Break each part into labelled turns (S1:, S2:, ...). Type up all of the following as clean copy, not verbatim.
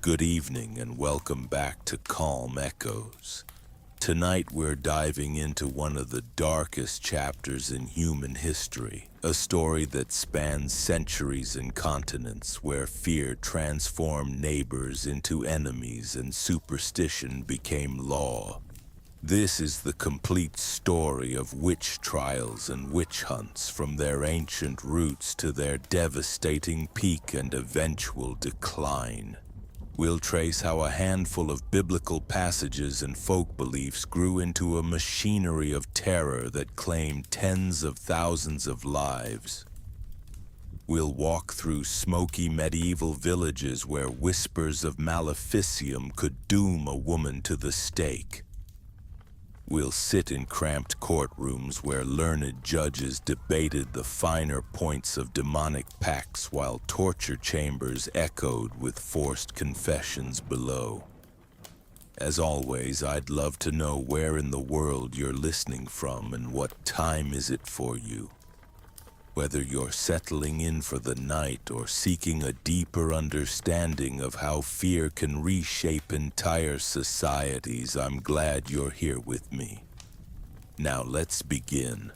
S1: Good evening and welcome back to Calm Echoes. Tonight we're diving into one of the darkest chapters in human history, a story that spans centuries and continents where fear transformed neighbors into enemies and superstition became law. This is the complete story of witch trials and witch hunts, from their ancient roots to their devastating peak and eventual decline. We'll trace how a handful of biblical passages and folk beliefs grew into a machinery of terror that claimed tens of thousands of lives. We'll walk through smoky medieval villages where whispers of maleficium could doom a woman to the stake. We'll sit in cramped courtrooms where learned judges debated the finer points of demonic pacts while torture chambers echoed with forced confessions below. As always, I'd love to know where in the world you're listening from and what time is it for you. Whether you're settling in for the night or seeking a deeper understanding of how fear can reshape entire societies, I'm glad you're here with me. Now let's begin.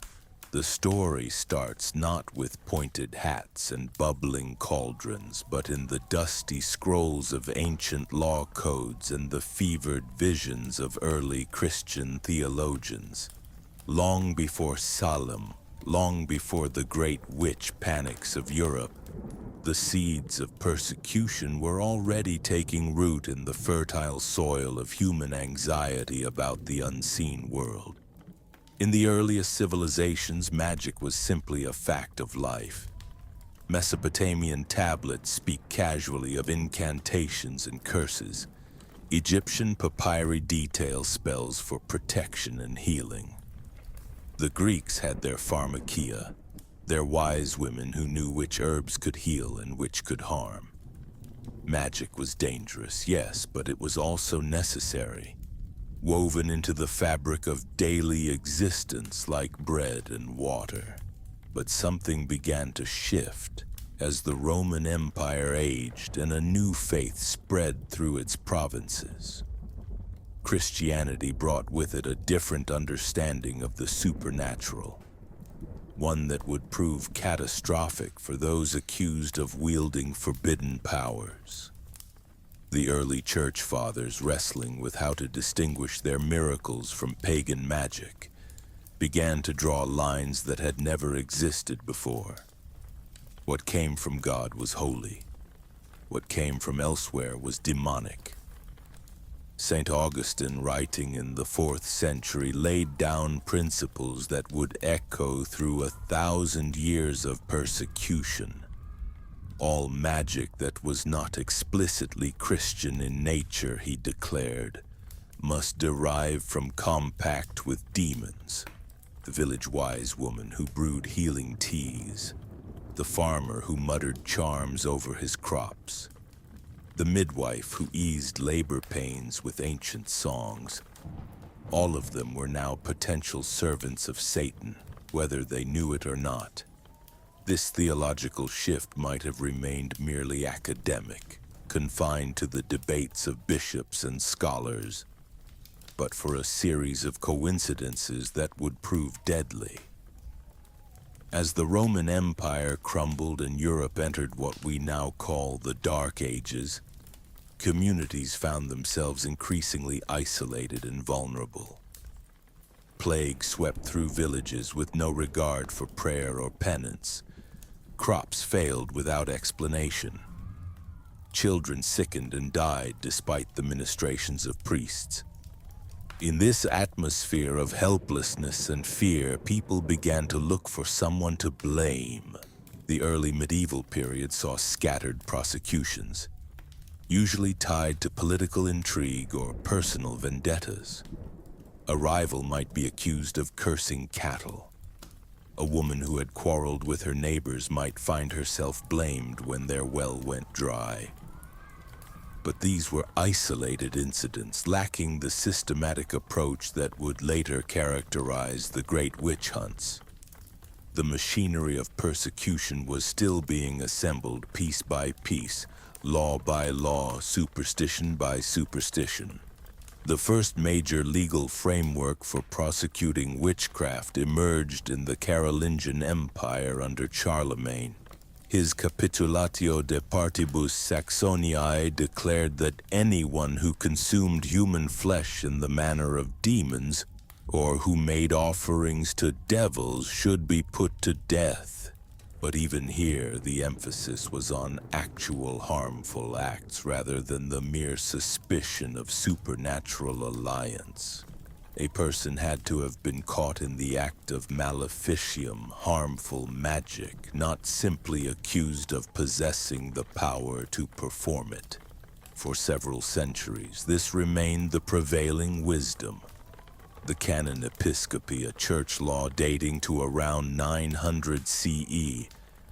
S1: The story starts not with pointed hats and bubbling cauldrons, but in the dusty scrolls of ancient law codes and the fevered visions of early Christian theologians. Long before Salem, long before the great witch panics of Europe, the seeds of persecution were already taking root in the fertile soil of human anxiety about the unseen world. In the earliest civilizations, magic was simply a fact of life. Mesopotamian tablets speak casually of incantations and curses. Egyptian papyri detail spells for protection and healing. The Greeks had their pharmakia, their wise women who knew which herbs could heal and which could harm. Magic was dangerous, yes, but it was also necessary, woven into the fabric of daily existence like bread and water. But something began to shift as the Roman Empire aged and a new faith spread through its provinces. Christianity brought with it a different understanding of the supernatural, one that would prove catastrophic for those accused of wielding forbidden powers. The early church fathers, wrestling with how to distinguish their miracles from pagan magic, began to draw lines that had never existed before. What came from God was holy. What came from elsewhere was demonic. St. Augustine, writing in the 4th century, laid down principles that would echo through 1,000 years of persecution. All magic that was not explicitly Christian in nature, he declared, must derive from compact with demons. The village wise woman who brewed healing teas, the farmer who muttered charms over his crops, the midwife who eased labor pains with ancient songs. All of them were now potential servants of Satan, whether they knew it or not. This theological shift might have remained merely academic, confined to the debates of bishops and scholars, but for a series of coincidences that would prove deadly. As the Roman Empire crumbled and Europe entered what we now call the Dark Ages, communities found themselves increasingly isolated and vulnerable. Plague swept through villages with no regard for prayer or penance. Crops failed without explanation. Children sickened and died despite the ministrations of priests. In this atmosphere of helplessness and fear, people began to look for someone to blame. The early medieval period saw scattered prosecutions, usually tied to political intrigue or personal vendettas. A rival might be accused of cursing cattle. A woman who had quarreled with her neighbors might find herself blamed when their well went dry. But these were isolated incidents, lacking the systematic approach that would later characterize the great witch hunts. The machinery of persecution was still being assembled piece by piece, law by law, superstition by superstition. The first major legal framework for prosecuting witchcraft emerged in the Carolingian Empire under Charlemagne. His Capitulatio de Partibus Saxoniae declared that anyone who consumed human flesh in the manner of demons, or who made offerings to devils, should be put to death. But even here, the emphasis was on actual harmful acts rather than the mere suspicion of supernatural alliance. A person had to have been caught in the act of maleficium, harmful magic, not simply accused of possessing the power to perform it. For several centuries, this remained the prevailing wisdom. The Canon Episcopi, a church law dating to around 900 CE,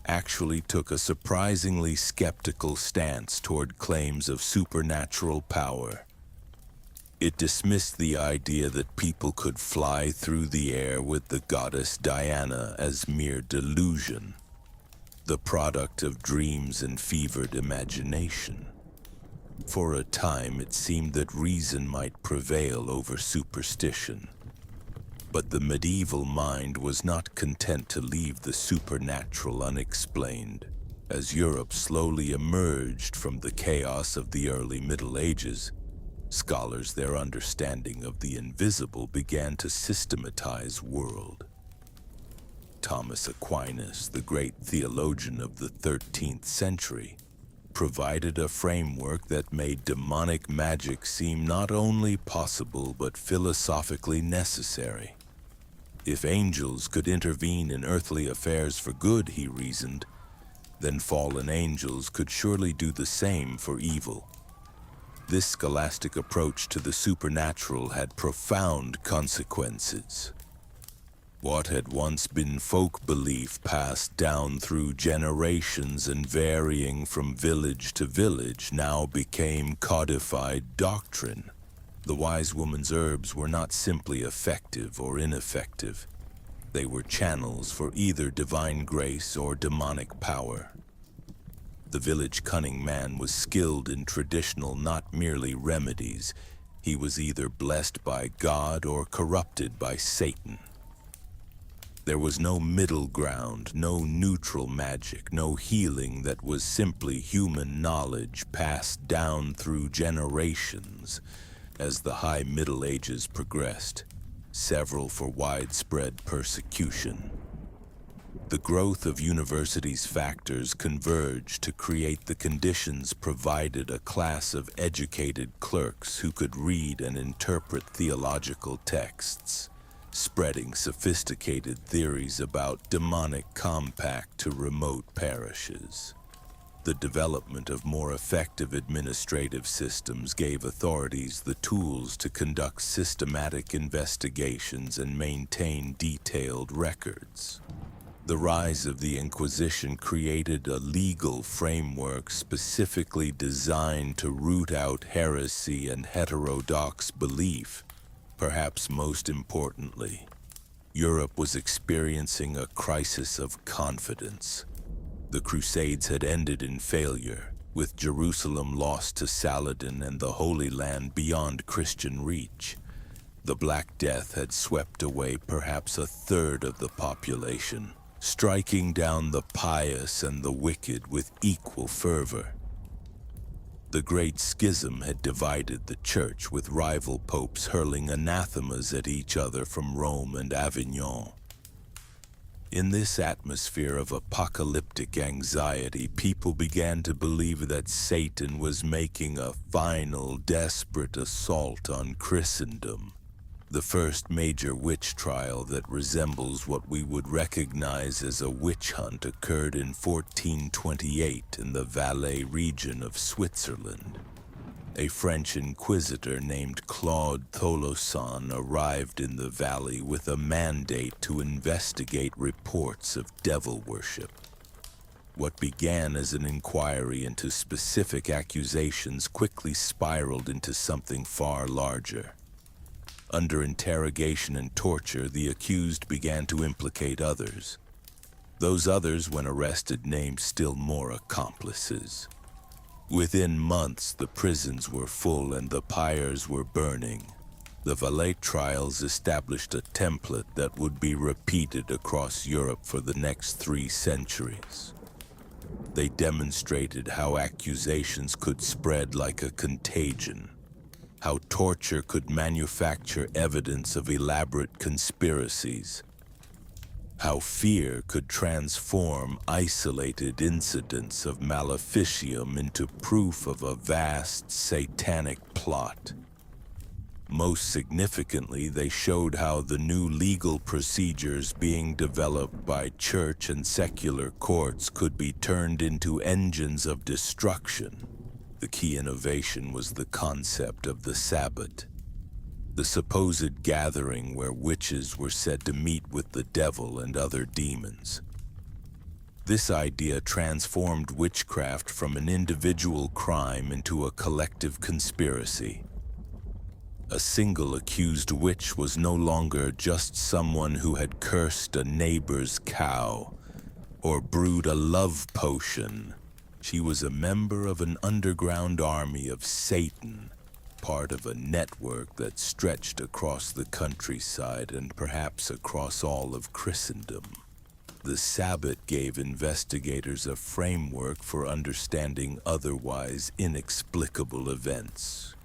S1: actually took a surprisingly skeptical stance toward claims of supernatural power. It dismissed the idea that people could fly through the air with the goddess Diana as mere delusion, the product of dreams and fevered imagination. For a time, it seemed that reason might prevail over superstition. But the medieval mind was not content to leave the supernatural unexplained. As Europe slowly emerged from the chaos of the early Middle Ages, scholars, their understanding of the invisible began to systematize world. Thomas Aquinas, the great theologian of the 13th century, provided a framework that made demonic magic seem not only possible but philosophically necessary. If angels could intervene in earthly affairs for good, he reasoned, then fallen angels could surely do the same for evil. This scholastic approach to the supernatural had profound consequences. What had once been folk belief passed down through generations and varying from village to village now became codified doctrine. The wise woman's herbs were not simply effective or ineffective. They were channels for either divine grace or demonic power. The village cunning man was skilled in traditional, not merely remedies. He was either blessed by God or corrupted by Satan. There was no middle ground, no neutral magic, no healing that was simply human knowledge passed down through generations. As the High Middle Ages progressed, several for widespread persecution. The growth of universities' factors converged to create the conditions provided a class of educated clerks who could read and interpret theological texts, spreading sophisticated theories about demonic compact to remote parishes. The development of more effective administrative systems gave authorities the tools to conduct systematic investigations and maintain detailed records. The rise of the Inquisition created a legal framework specifically designed to root out heresy and heterodox belief. Perhaps most importantly, Europe was experiencing a crisis of confidence. The Crusades had ended in failure, with Jerusalem lost to Saladin and the Holy Land beyond Christian reach. The Black Death had swept away perhaps a third of the population, striking down the pious and the wicked with equal fervor. The Great Schism had divided the Church, with rival popes hurling anathemas at each other from Rome and Avignon. In this atmosphere of apocalyptic anxiety, people began to believe that Satan was making a final, desperate assault on Christendom. The first major witch trial that resembles what we would recognize as a witch hunt occurred in 1428 in the Valais region of Switzerland. A French inquisitor named Claude Tolosan arrived in the valley with a mandate to investigate reports of devil worship. What began as an inquiry into specific accusations quickly spiraled into something far larger. Under interrogation and torture, the accused began to implicate others. Those others, when arrested, named still more accomplices. Within months, the prisons were full and the pyres were burning. The Valais trials established a template that would be repeated across Europe for the next 3 centuries. They demonstrated how accusations could spread like a contagion, how torture could manufacture evidence of elaborate conspiracies, how fear could transform isolated incidents of maleficium into proof of a vast satanic plot. Most significantly, they showed how the new legal procedures being developed by church and secular courts could be turned into engines of destruction. The key innovation was the concept of the Sabbat, the supposed gathering where witches were said to meet with the devil and other demons. This idea transformed witchcraft from an individual crime into a collective conspiracy. A single accused witch was no longer just someone who had cursed a neighbor's cow or brewed a love potion. She was a member of an underground army of Satan, part of a network that stretched across the countryside and perhaps across all of Christendom. The Sabbat gave investigators a framework for understanding otherwise inexplicable events.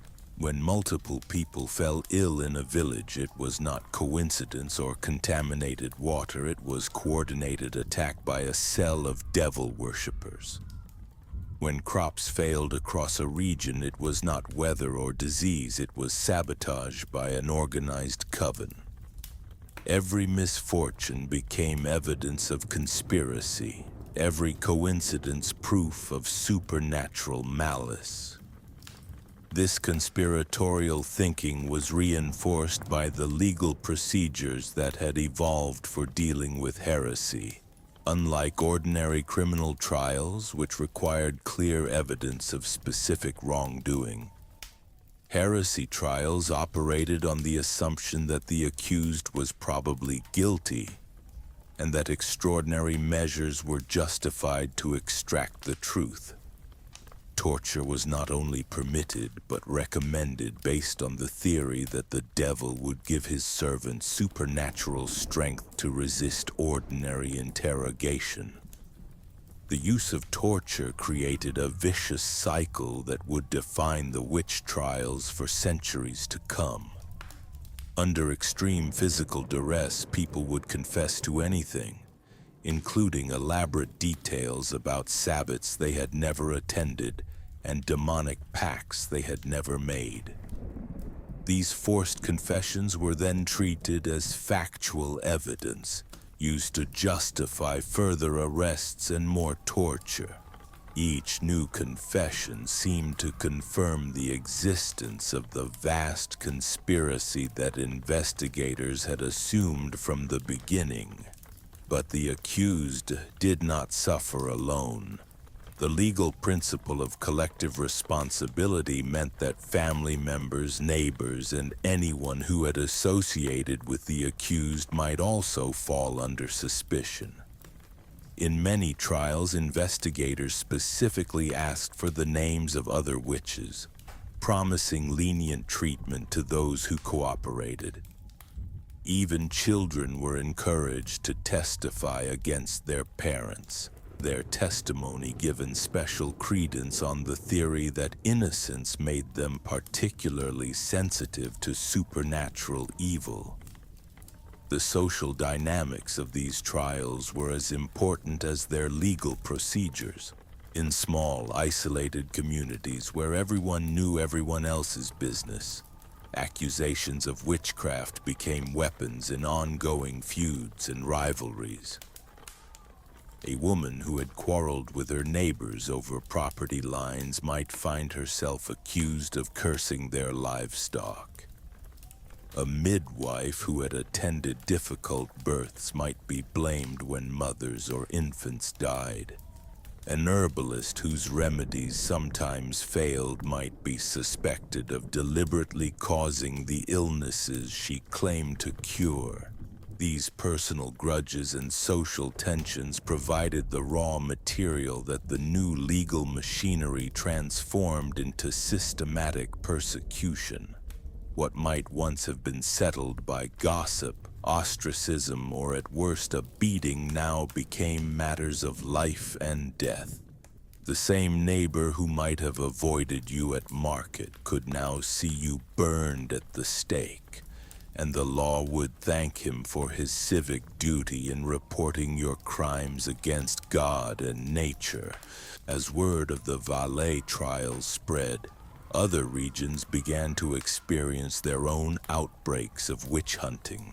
S1: When multiple people fell ill in a village, it was not coincidence or contaminated water, it was coordinated attack by a cell of devil worshippers. When crops failed across a region, it was not weather or disease, it was sabotage by an organized coven. Every misfortune became evidence of conspiracy, every coincidence proof of supernatural malice. This conspiratorial thinking was reinforced by the legal procedures that had evolved for dealing with heresy. Unlike ordinary criminal trials, which required clear evidence of specific wrongdoing, heresy trials operated on the assumption that the accused was probably guilty and that extraordinary measures were justified to extract the truth. Torture was not only permitted, but recommended based on the theory that the devil would give his servant supernatural strength to resist ordinary interrogation. The use of torture created a vicious cycle that would define the witch trials for centuries to come. Under extreme physical duress, people would confess to anything, including elaborate details about Sabbats they had never attended and demonic pacts they had never made. These forced confessions were then treated as factual evidence, used to justify further arrests and more torture. Each new confession seemed to confirm the existence of the vast conspiracy that investigators had assumed from the beginning. But the accused did not suffer alone. The legal principle of collective responsibility meant that family members, neighbors, and anyone who had associated with the accused might also fall under suspicion. In many trials, investigators specifically asked for the names of other witches, promising lenient treatment to those who cooperated. Even children were encouraged to testify against their parents, their testimony given special credence on the theory that innocence made them particularly sensitive to supernatural evil. The social dynamics of these trials were as important as their legal procedures. In small, isolated communities where everyone knew everyone else's business, accusations of witchcraft became weapons in ongoing feuds and rivalries. A woman who had quarreled with her neighbors over property lines might find herself accused of cursing their livestock. A midwife who had attended difficult births might be blamed when mothers or infants died. An herbalist whose remedies sometimes failed might be suspected of deliberately causing the illnesses she claimed to cure. These personal grudges and social tensions provided the raw material that the new legal machinery transformed into systematic persecution. What might once have been settled by gossip, ostracism, or at worst a beating now became matters of life and death. The same neighbor who might have avoided you at market could now see you burned at the stake, and the law would thank him for his civic duty in reporting your crimes against God and nature. As word of the Valais trials spread, other regions began to experience their own outbreaks of witch hunting.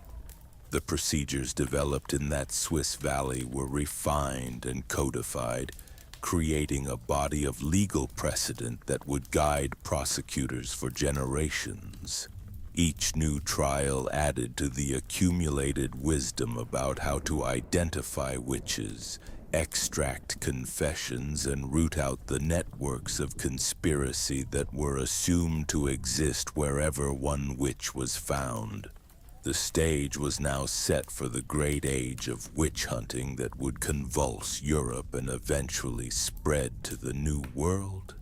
S1: The procedures developed in that Swiss valley were refined and codified, creating a body of legal precedent that would guide prosecutors for generations. Each new trial added to the accumulated wisdom about how to identify witches, extract confessions, and root out the networks of conspiracy that were assumed to exist wherever one witch was found. The stage was now set for the great age of witch hunting that would convulse Europe and eventually spread to the New World.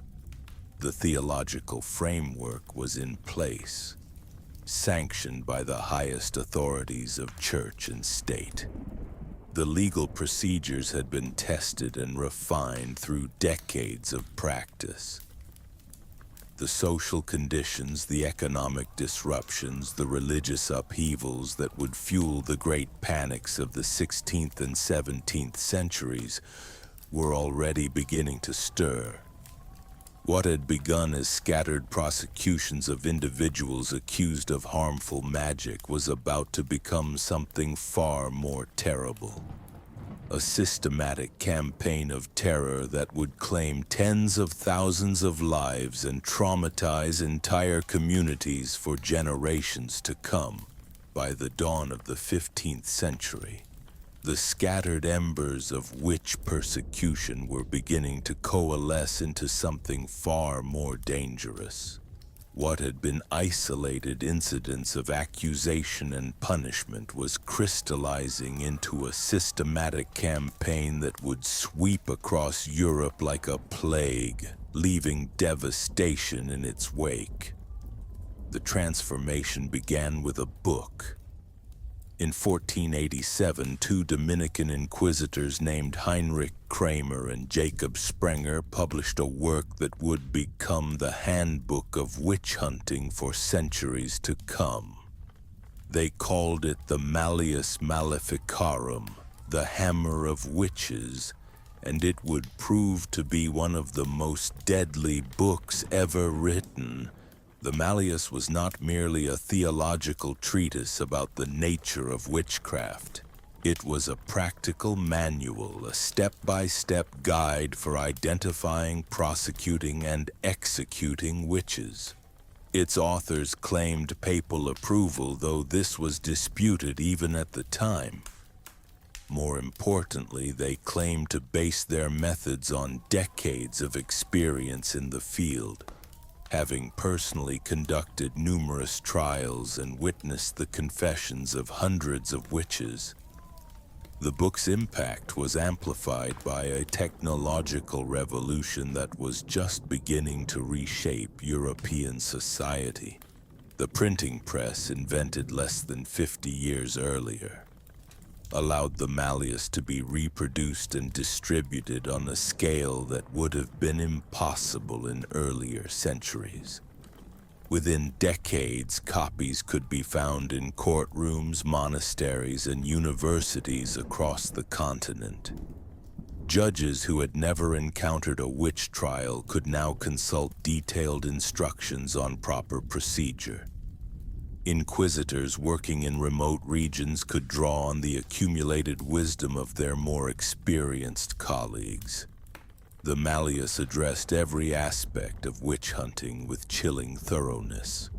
S1: The theological framework was in place, sanctioned by the highest authorities of church and state. The legal procedures had been tested and refined through decades of practice. The social conditions, the economic disruptions, the religious upheavals that would fuel the great panics of the 16th and 17th centuries were already beginning to stir. What had begun as scattered prosecutions of individuals accused of harmful magic was about to become something far more terrible. A systematic campaign of terror that would claim tens of thousands of lives and traumatize entire communities for generations to come. By the dawn of the 15th century, the scattered embers of witch persecution were beginning to coalesce into something far more dangerous. What had been isolated incidents of accusation and punishment was crystallizing into a systematic campaign that would sweep across Europe like a plague, leaving devastation in its wake. The transformation began with a book. In 1487, two Dominican inquisitors named Heinrich Kramer and Jacob Sprenger published a work that would become the handbook of witch hunting for centuries to come. They called it the Malleus Maleficarum, the Hammer of Witches, and it would prove to be one of the most deadly books ever written. The Malleus was not merely a theological treatise about the nature of witchcraft. It was a practical manual, a step-by-step guide for identifying, prosecuting, and executing witches. Its authors claimed papal approval, though this was disputed even at the time. More importantly, they claimed to base their methods on decades of experience in the field, having personally conducted numerous trials and witnessed the confessions of hundreds of witches. The book's impact was amplified by a technological revolution that was just beginning to reshape European society. The printing press, invented less than 50 years earlier, allowed the Malleus to be reproduced and distributed on a scale that would have been impossible in earlier centuries. Within decades, copies could be found in courtrooms, monasteries, and universities across the continent. Judges who had never encountered a witch trial could now consult detailed instructions on proper procedure. Inquisitors working in remote regions could draw on the accumulated wisdom of their more experienced colleagues. The Malleus addressed every aspect of witch hunting with chilling thoroughness.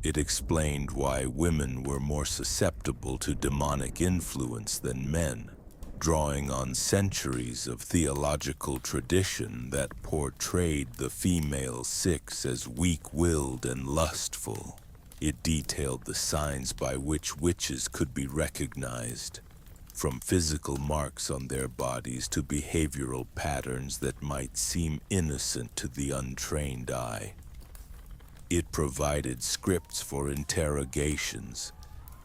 S1: It explained why women were more susceptible to demonic influence than men, drawing on centuries of theological tradition that portrayed the female sex as weak-willed and lustful. It detailed the signs by which witches could be recognized, from physical marks on their bodies to behavioral patterns that might seem innocent to the untrained eye. It provided scripts for interrogations,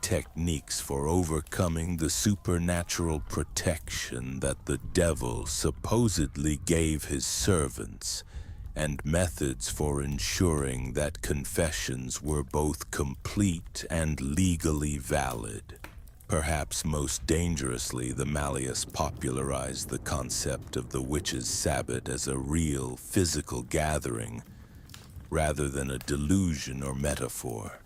S1: techniques for overcoming the supernatural protection that the devil supposedly gave his servants, and methods for ensuring that confessions were both complete and legally valid. Perhaps most dangerously, the Malleus popularized the concept of the witches' Sabbat as a real, physical gathering, rather than a delusion or metaphor.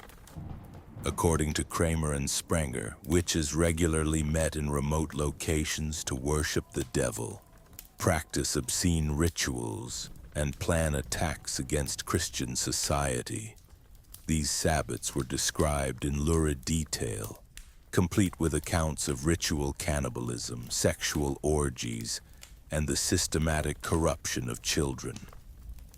S1: According to Kramer and Sprenger, witches regularly met in remote locations to worship the devil, practice obscene rituals, and plan attacks against Christian society. These Sabbats were described in lurid detail, complete with accounts of ritual cannibalism, sexual orgies, and the systematic corruption of children.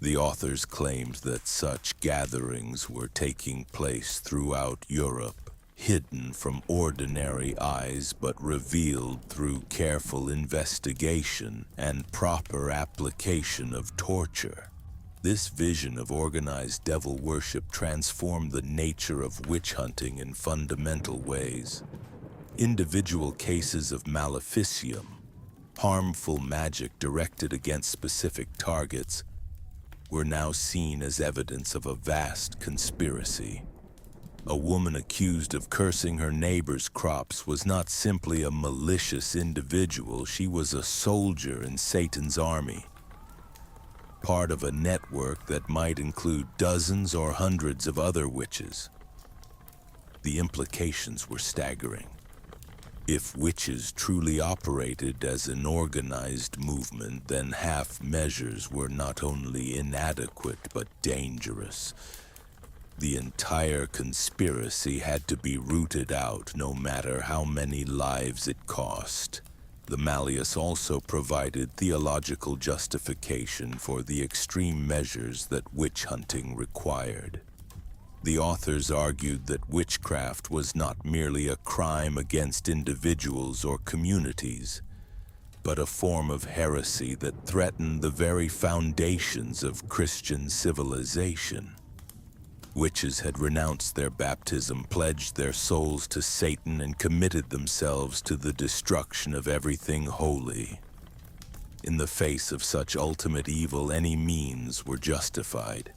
S1: The authors claimed that such gatherings were taking place throughout Europe, hidden from ordinary eyes but revealed through careful investigation and proper application of torture. This vision of organized devil worship transformed the nature of witch hunting in fundamental ways. Individual cases of maleficium, harmful magic directed against specific targets, were now seen as evidence of a vast conspiracy. A woman accused of cursing her neighbor's crops was not simply a malicious individual, she was a soldier in Satan's army, part of a network that might include dozens or hundreds of other witches. The implications were staggering. If witches truly operated as an organized movement, then half measures were not only inadequate but dangerous. The entire conspiracy had to be rooted out, no matter how many lives it cost. The Malleus also provided theological justification for the extreme measures that witch hunting required. The authors argued that witchcraft was not merely a crime against individuals or communities, but a form of heresy that threatened the very foundations of Christian civilization. Witches had renounced their baptism, pledged their souls to Satan, and committed themselves to the destruction of everything holy. In the face of such ultimate evil, any means were justified.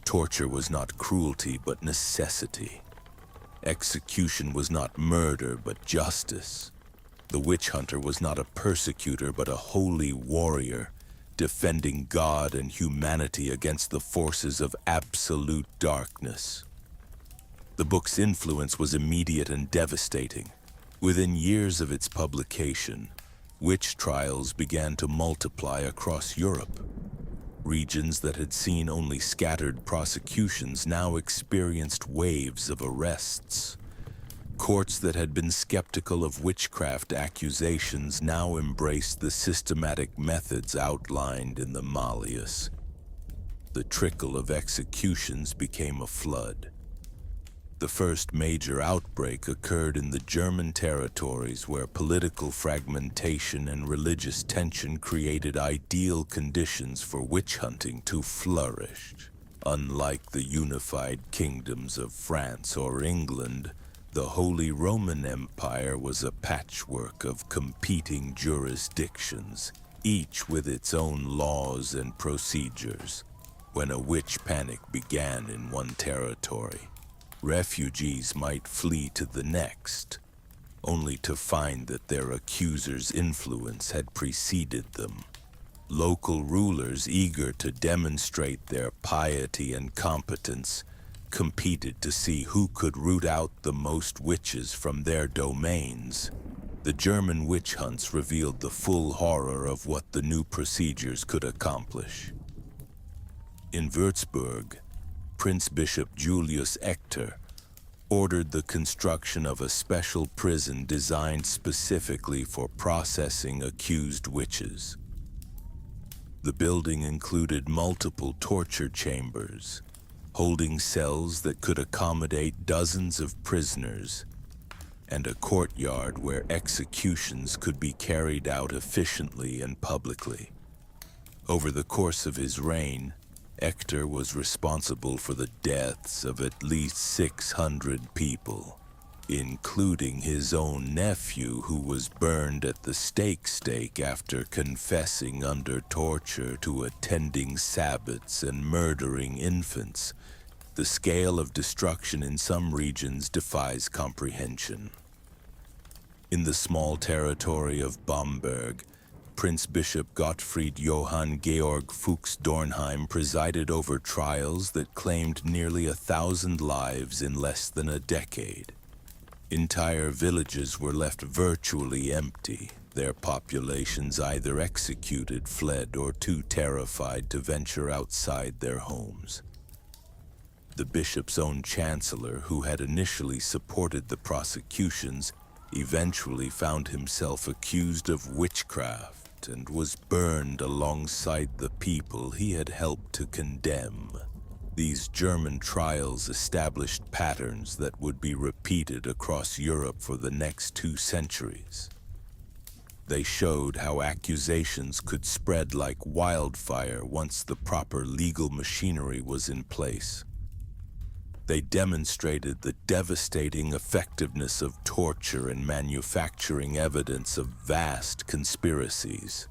S1: Torture was not cruelty, but necessity. Execution was not murder, but justice. The witch hunter was not a persecutor, but a holy warrior, defending God and humanity against the forces of absolute darkness. The book's influence was immediate and devastating. Within years of its publication, witch trials began to multiply across Europe. Regions that had seen only scattered prosecutions now experienced waves of arrests. Courts that had been skeptical of witchcraft accusations now embraced the systematic methods outlined in the Malleus. The trickle of executions became a flood. The first major outbreak occurred in the German territories, where political fragmentation and religious tension created ideal conditions for witch hunting to flourish. Unlike the unified kingdoms of France or England, the Holy Roman Empire was a patchwork of competing jurisdictions, each with its own laws and procedures. When a witch panic began in one territory, refugees might flee to the next, only to find that their accuser's influence had preceded them. Local rulers, eager to demonstrate their piety and competence, competed to see who could root out the most witches from their domains. The German witch hunts revealed the full horror of what the new procedures could accomplish. In Würzburg, Prince Bishop Julius Ector ordered the construction of a special prison designed specifically for processing accused witches. The building included multiple torture chambers, holding cells that could accommodate dozens of prisoners, and a courtyard where executions could be carried out efficiently and publicly. Over the course of his reign, Hector was responsible for the deaths of at least 600 people, including his own nephew, who was burned at the stake after confessing under torture to attending sabbats and murdering infants. The scale of destruction in some regions defies comprehension. In the small territory of Bamberg, Prince Bishop Gottfried Johann Georg Fuchs Dornheim presided over trials that claimed nearly 1,000 lives in less than a decade. Entire villages were left virtually empty, their populations either executed, fled, or too terrified to venture outside their homes. The bishop's own chancellor, who had initially supported the prosecutions, eventually found himself accused of witchcraft and was burned alongside the people he had helped to condemn. These German trials established patterns that would be repeated across Europe for the next 2 centuries. They showed how accusations could spread like wildfire once the proper legal machinery was in place. They demonstrated the devastating effectiveness of torture in manufacturing evidence of vast conspiracies.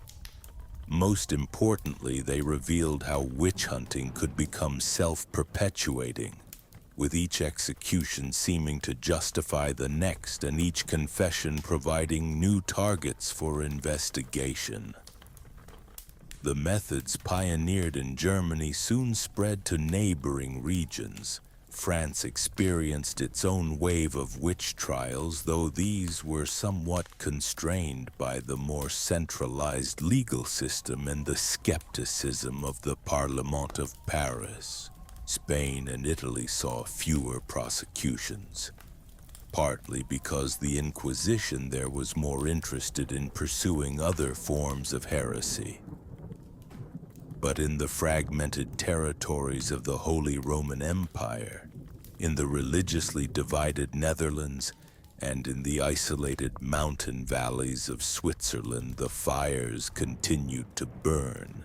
S1: Most importantly, they revealed how witch hunting could become self-perpetuating, with each execution seeming to justify the next and each confession providing new targets for investigation. The methods pioneered in Germany soon spread to neighboring regions. France experienced its own wave of witch trials, though these were somewhat constrained by the more centralized legal system and the skepticism of the Parlement of Paris. Spain and Italy saw fewer prosecutions, partly because the Inquisition there was more interested in pursuing other forms of heresy. But in the fragmented territories of the Holy Roman Empire, in the religiously divided Netherlands, and in the isolated mountain valleys of Switzerland, the fires continued to burn.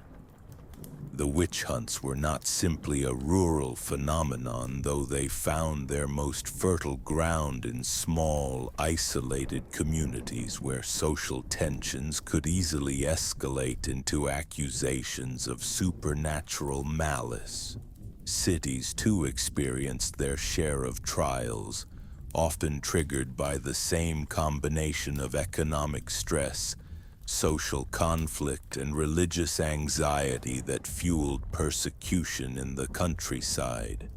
S1: The witch hunts were not simply a rural phenomenon, though they found their most fertile ground in small, isolated communities where social tensions could easily escalate into accusations of supernatural malice. Cities too experienced their share of trials, often triggered by the same combination of economic stress, social conflict, and religious anxiety that fueled persecution in the countryside.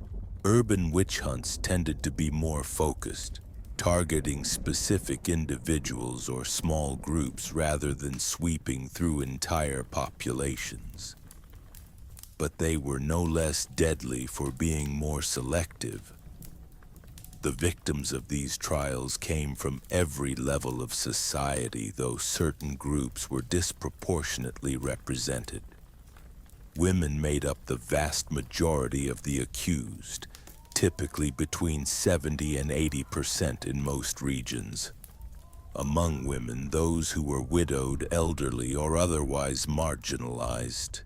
S1: Urban witch hunts tended to be more focused, targeting specific individuals or small groups rather than sweeping through entire populations. But they were no less deadly for being more selective. The victims of these trials came from every level of society, though certain groups were disproportionately represented. Women made up the vast majority of the accused, typically between 70 and 80% in most regions. Among women, those who were widowed, elderly, or otherwise marginalized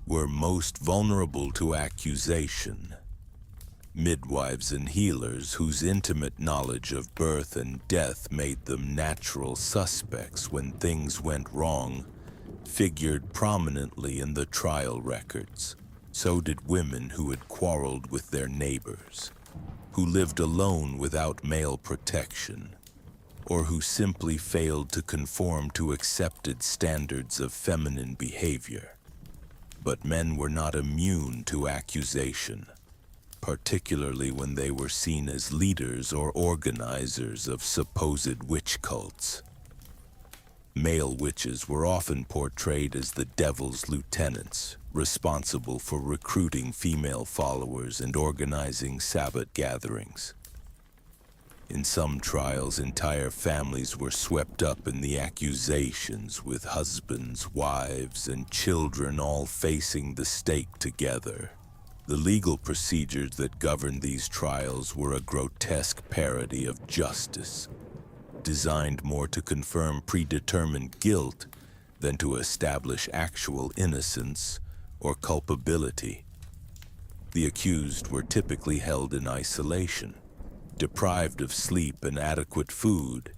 S1: were most vulnerable to accusation. Midwives and healers, whose intimate knowledge of birth and death made them natural suspects when things went wrong, figured prominently in the trial records. So did women who had quarreled with their neighbors, who lived alone without male protection, or who simply failed to conform to accepted standards of feminine behavior. But men were not immune to accusation, particularly when they were seen as leaders or organizers of supposed witch cults. Male witches were often portrayed as the devil's lieutenants, responsible for recruiting female followers and organizing Sabbath gatherings. In some trials, entire families were swept up in the accusations, with husbands, wives, and children all facing the stake together. The legal procedures that governed these trials were a grotesque parody of justice, designed more to confirm predetermined guilt than to establish actual innocence or culpability. The accused were typically held in isolation, deprived of sleep and adequate food,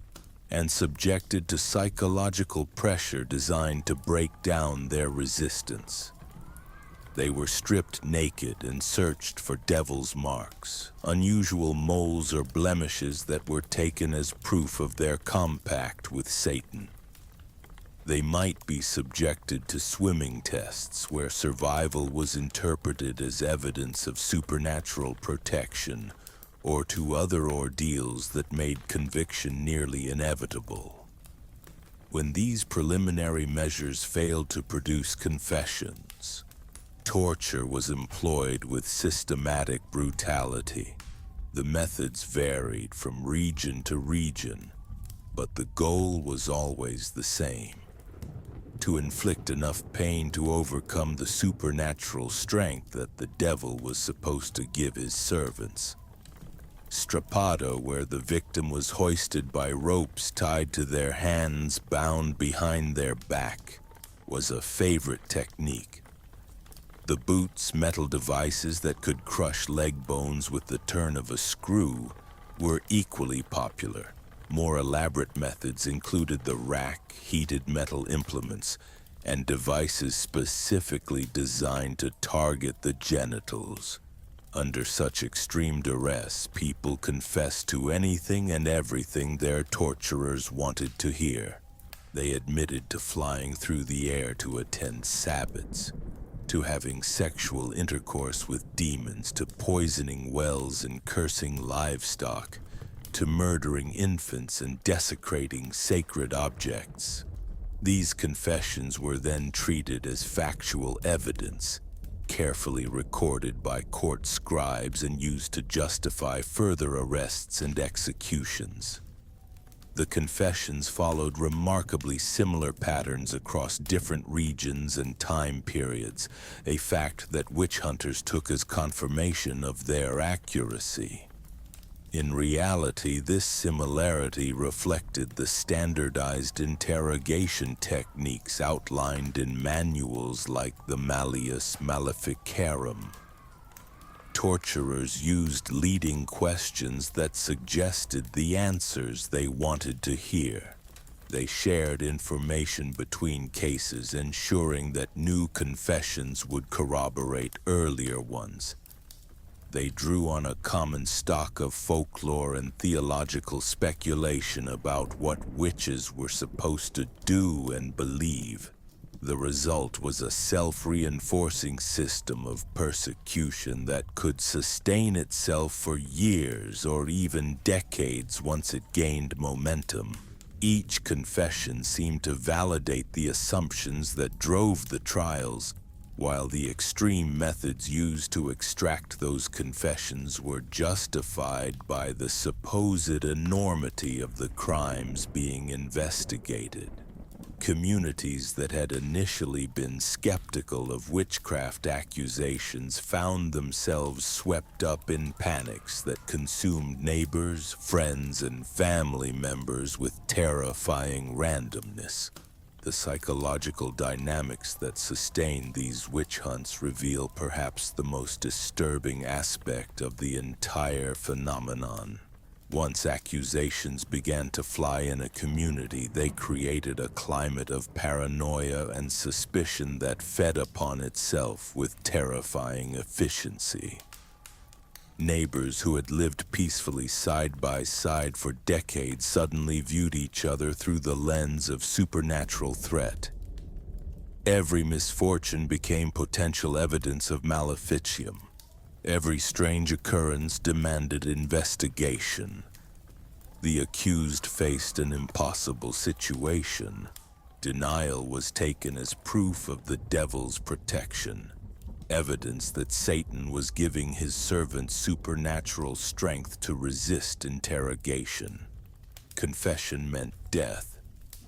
S1: and subjected to psychological pressure designed to break down their resistance. They were stripped naked and searched for devil's marks, unusual moles or blemishes that were taken as proof of their compact with Satan. They might be subjected to swimming tests where survival was interpreted as evidence of supernatural protection, or to other ordeals that made conviction nearly inevitable. When these preliminary measures failed to produce confessions, torture was employed with systematic brutality. The methods varied from region to region, but the goal was always the same: to inflict enough pain to overcome the supernatural strength that the devil was supposed to give his servants. Strappado, where the victim was hoisted by ropes tied to their hands bound behind their back, was a favorite technique. The boots, metal devices that could crush leg bones with the turn of a screw, were equally popular. More elaborate methods included the rack, heated metal implements, and devices specifically designed to target the genitals. Under such extreme duress, people confessed to anything and everything their torturers wanted to hear. They admitted to flying through the air to attend sabbats, to having sexual intercourse with demons, to poisoning wells and cursing livestock, to murdering infants and desecrating sacred objects. These confessions were then treated as factual evidence, carefully recorded by court scribes and used to justify further arrests and executions. The confessions followed remarkably similar patterns across different regions and time periods, a fact that witch hunters took as confirmation of their accuracy. In reality, this similarity reflected the standardized interrogation techniques outlined in manuals like the Malleus Maleficarum. Torturers used leading questions that suggested the answers they wanted to hear. They shared information between cases, ensuring that new confessions would corroborate earlier ones. They drew on a common stock of folklore and theological speculation about what witches were supposed to do and believe. The result was a self-reinforcing system of persecution that could sustain itself for years or even decades once it gained momentum. Each confession seemed to validate the assumptions that drove the trials, while the extreme methods used to extract those confessions were justified by the supposed enormity of the crimes being investigated. Communities that had initially been skeptical of witchcraft accusations found themselves swept up in panics that consumed neighbors, friends, and family members with terrifying randomness. The psychological dynamics that sustain these witch hunts reveal perhaps the most disturbing aspect of the entire phenomenon. Once accusations began to fly in a community, they created a climate of paranoia and suspicion that fed upon itself with terrifying efficiency. Neighbors who had lived peacefully side by side for decades suddenly viewed each other through the lens of supernatural threat. Every misfortune became potential evidence of maleficium. Every strange occurrence demanded investigation. The accused faced an impossible situation. Denial was taken as proof of the devil's protection, evidence that Satan was giving his servants supernatural strength to resist interrogation. Confession meant death,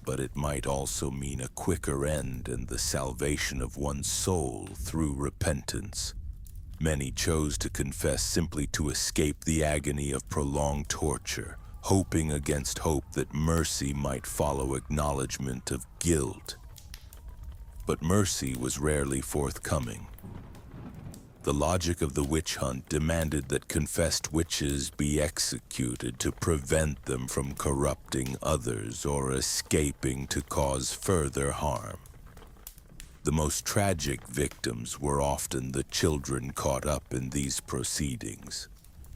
S1: but it might also mean a quicker end and the salvation of one's soul through repentance. Many chose to confess simply to escape the agony of prolonged torture, hoping against hope that mercy might follow acknowledgement of guilt. But mercy was rarely forthcoming. The logic of the witch hunt demanded that confessed witches be executed to prevent them from corrupting others or escaping to cause further harm. The most tragic victims were often the children caught up in these proceedings.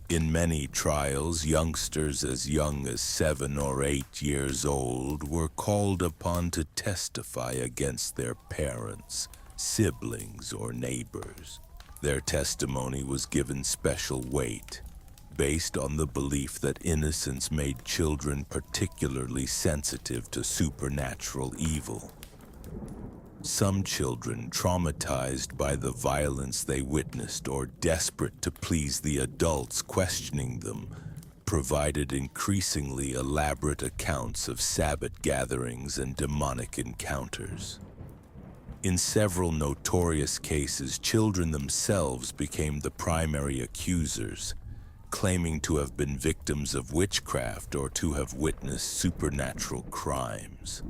S1: In many trials, youngsters as young as 7 or 8 years old were called upon to testify against their parents, siblings, or neighbors. Their testimony was given special weight, based on the belief that innocence made children particularly sensitive to supernatural evil. Some children, traumatized by the violence they witnessed or desperate to please the adults questioning them, provided increasingly elaborate accounts of Sabbath gatherings and demonic encounters. In several notorious cases, children themselves became the primary accusers, claiming to have been victims of witchcraft or to have witnessed supernatural crimes.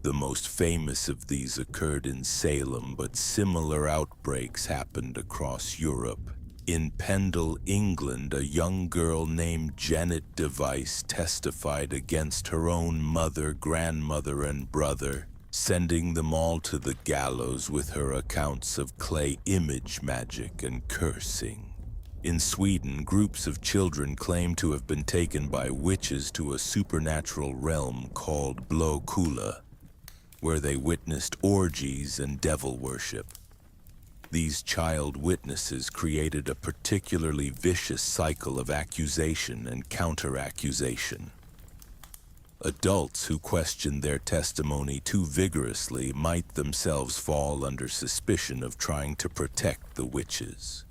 S1: The most famous of these occurred in Salem, but similar outbreaks happened across Europe. In Pendle, England, a young girl named Janet Device testified against her own mother, grandmother, and brother, sending them all to the gallows with her accounts of clay image magic and cursing. In Sweden, groups of children claim to have been taken by witches to a supernatural realm called Blåkulla, where they witnessed orgies and devil worship. These child witnesses created a particularly vicious cycle of accusation and counter-accusation. Adults who questioned their testimony too vigorously might themselves fall under suspicion of trying to protect the witches.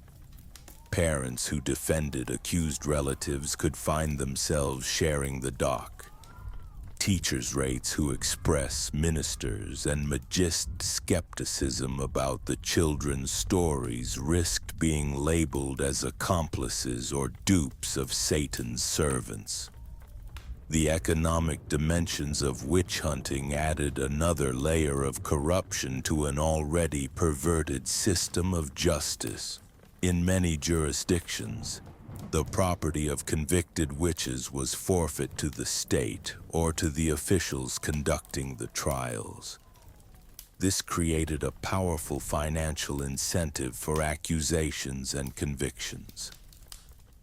S1: Parents who defended accused relatives could find themselves sharing the dock. Teachers' rates who express ministers and magist skepticism about the children's stories risked being labeled as accomplices or dupes of Satan's servants. The economic dimensions of witch hunting added another layer of corruption to an already perverted system of justice. In many jurisdictions, the property of convicted witches was forfeit to the state or to the officials conducting the trials. This created a powerful financial incentive for accusations and convictions.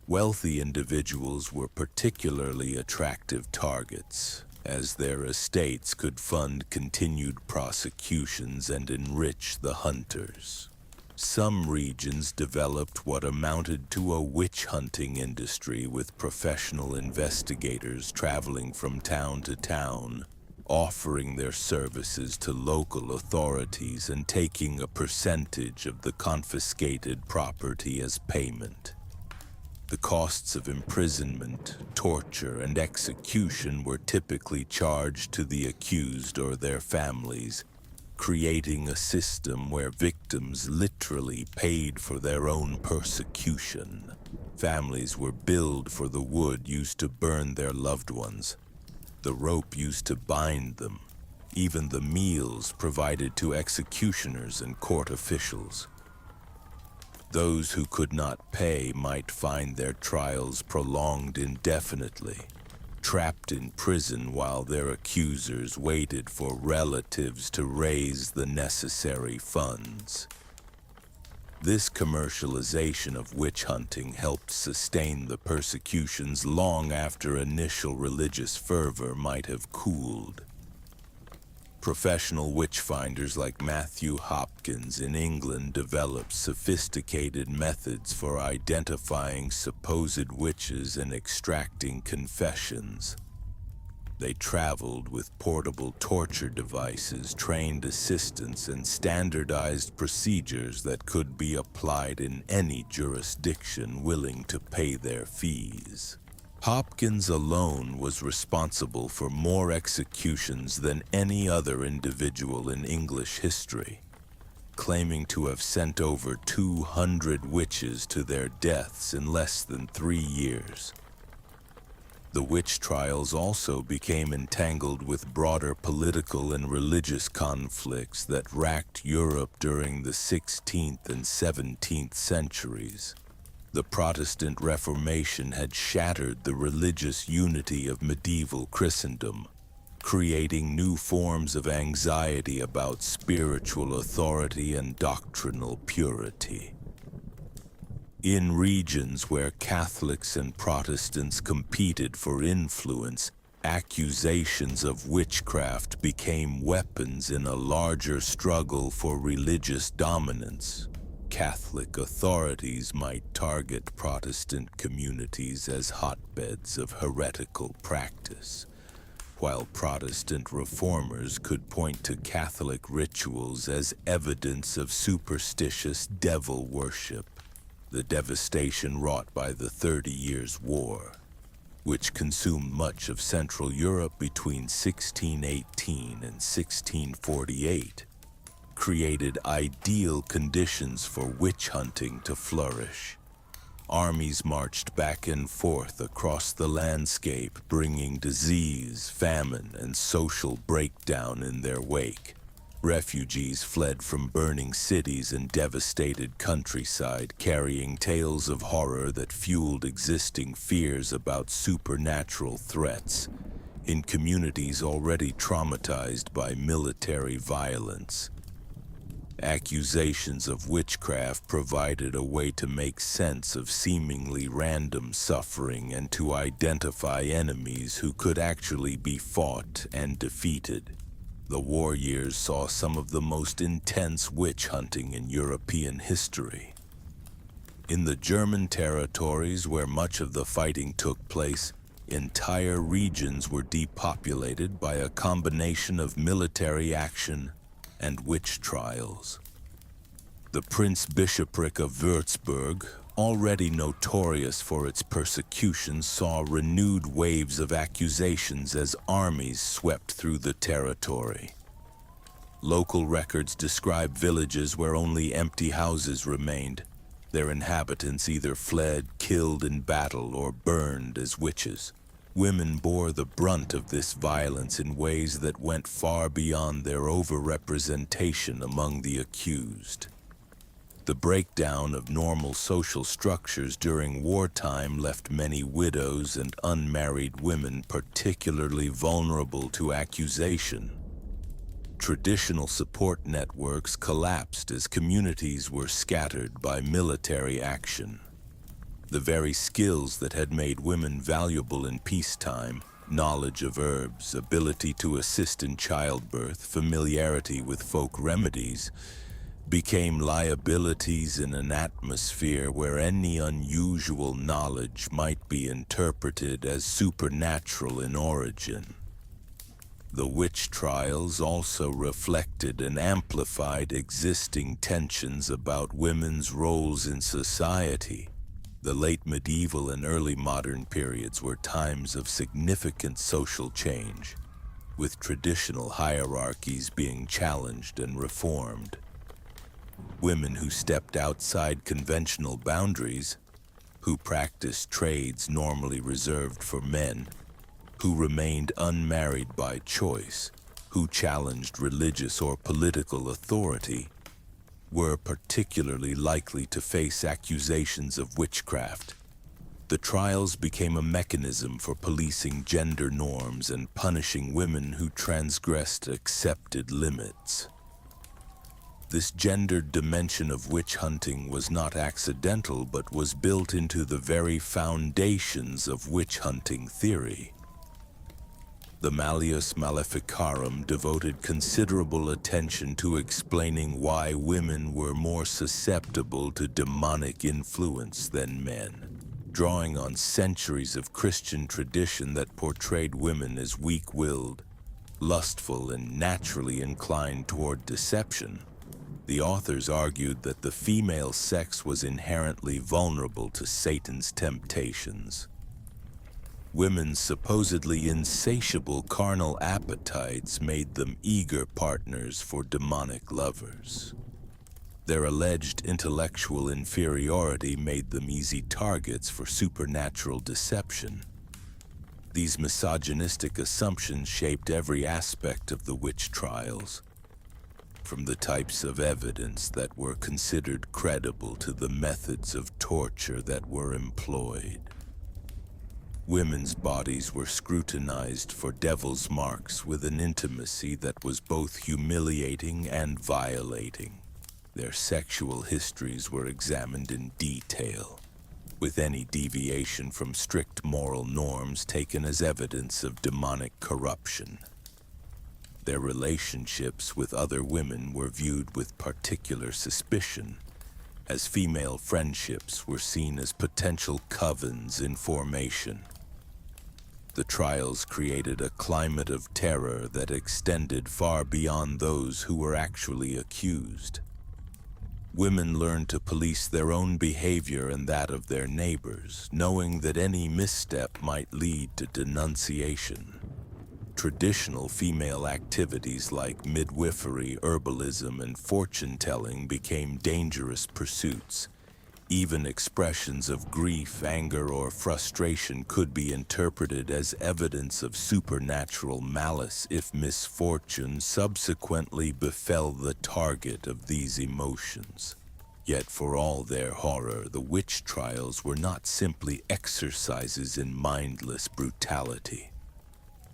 S1: Wealthy individuals were particularly attractive targets, as their estates could fund continued prosecutions and enrich the hunters. Some regions developed what amounted to a witch-hunting industry, with professional investigators traveling from town to town, offering their services to local authorities and taking a percentage of the confiscated property as payment. The costs of imprisonment, torture, and execution were typically charged to the accused or their families, creating a system where victims literally paid for their own persecution. Families were billed for the wood used to burn their loved ones, the rope used to bind them, even the meals provided to executioners and court officials. Those who could not pay might find their trials prolonged indefinitely, trapped in prison while their accusers waited for relatives to raise the necessary funds. This commercialization of witch hunting helped sustain the persecutions long after initial religious fervor might have cooled. Professional witch-finders like Matthew Hopkins in England developed sophisticated methods for identifying supposed witches and extracting confessions. They traveled with portable torture devices, trained assistants, and standardized procedures that could be applied in any jurisdiction willing to pay their fees. Hopkins alone was responsible for more executions than any other individual in English history. claiming to have sent over 200 witches to their deaths in less than 3 years. The witch trials also became entangled with broader political and religious conflicts that racked Europe during the 16th and 17th centuries. The Protestant Reformation had shattered the religious unity of medieval Christendom, creating new forms of anxiety about spiritual authority and doctrinal purity. In regions where Catholics and Protestants competed for influence, accusations of witchcraft became weapons in a larger struggle for religious dominance. Catholic authorities might target Protestant communities as hotbeds of heretical practice, while Protestant reformers could point to Catholic rituals as evidence of superstitious devil worship. The devastation wrought by the 30 Years' War, which consumed much of Central Europe between 1618 and 1648, created ideal conditions for witch hunting to flourish. Armies marched back and forth across the landscape, bringing disease, famine, and social breakdown in their wake. Refugees fled from burning cities and devastated countryside, carrying tales of horror that fueled existing fears about supernatural threats in communities already traumatized by military violence. Accusations of witchcraft provided a way to make sense of seemingly random suffering and to identify enemies who could actually be fought and defeated. The war years saw some of the most intense witch hunting in European history. In the German territories where much of the fighting took place, entire regions were depopulated by a combination of military action and witch trials. The Prince-Bishopric of Würzburg, already notorious for its persecution, saw renewed waves of accusations as armies swept through the territory. Local records describe villages where only empty houses remained, their inhabitants either fled, killed in battle, or burned as witches. Women bore the brunt of this violence in ways that went far beyond their overrepresentation among the accused. The breakdown of normal social structures during wartime left many widows and unmarried women particularly vulnerable to accusation. Traditional support networks collapsed as communities were scattered by military action. The very skills that had made women valuable in peacetime, knowledge of herbs, ability to assist in childbirth, familiarity with folk remedies, became liabilities in an atmosphere where any unusual knowledge might be interpreted as supernatural in origin. The witch trials also reflected and amplified existing tensions about women's roles in society. The late medieval and early modern periods were times of significant social change, with traditional hierarchies being challenged and reformed. Women who stepped outside conventional boundaries, who practiced trades normally reserved for men, who remained unmarried by choice, who challenged religious or political authority, were particularly likely to face accusations of witchcraft. The trials became a mechanism for policing gender norms and punishing women who transgressed accepted limits. This gendered dimension of witch hunting was not accidental, but was built into the very foundations of witch hunting theory. The Malleus Maleficarum devoted considerable attention to explaining why women were more susceptible to demonic influence than men, drawing on centuries of Christian tradition that portrayed women as weak-willed, lustful, and naturally inclined toward deception. The authors argued that the female sex was inherently vulnerable to Satan's temptations. Women's supposedly insatiable carnal appetites made them eager partners for demonic lovers. Their alleged intellectual inferiority made them easy targets for supernatural deception. These misogynistic assumptions shaped every aspect of the witch trials, from the types of evidence that were considered credible to the methods of torture that were employed. Women's bodies were scrutinized for devil's marks with an intimacy that was both humiliating and violating. Their sexual histories were examined in detail, with any deviation from strict moral norms taken as evidence of demonic corruption. Their relationships with other women were viewed with particular suspicion, as female friendships were seen as potential covens in formation. The trials created a climate of terror that extended far beyond those who were actually accused. Women learned to police their own behavior and that of their neighbors, knowing that any misstep might lead to denunciation. Traditional female activities like midwifery, herbalism, and fortune-telling became dangerous pursuits. Even expressions of grief, anger, or frustration could be interpreted as evidence of supernatural malice if misfortune subsequently befell the target of these emotions. Yet for all their horror, the witch trials were not simply exercises in mindless brutality.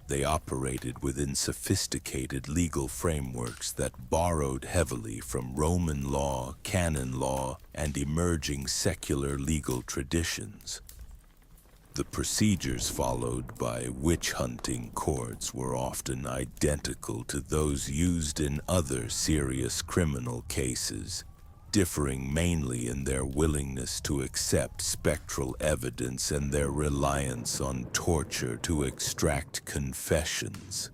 S1: They operated within sophisticated legal frameworks that borrowed heavily from Roman law, canon law, and emerging secular legal traditions. The procedures followed by witch-hunting courts were often identical to those used in other serious criminal cases, differing mainly in their willingness to accept spectral evidence and their reliance on torture to extract confessions.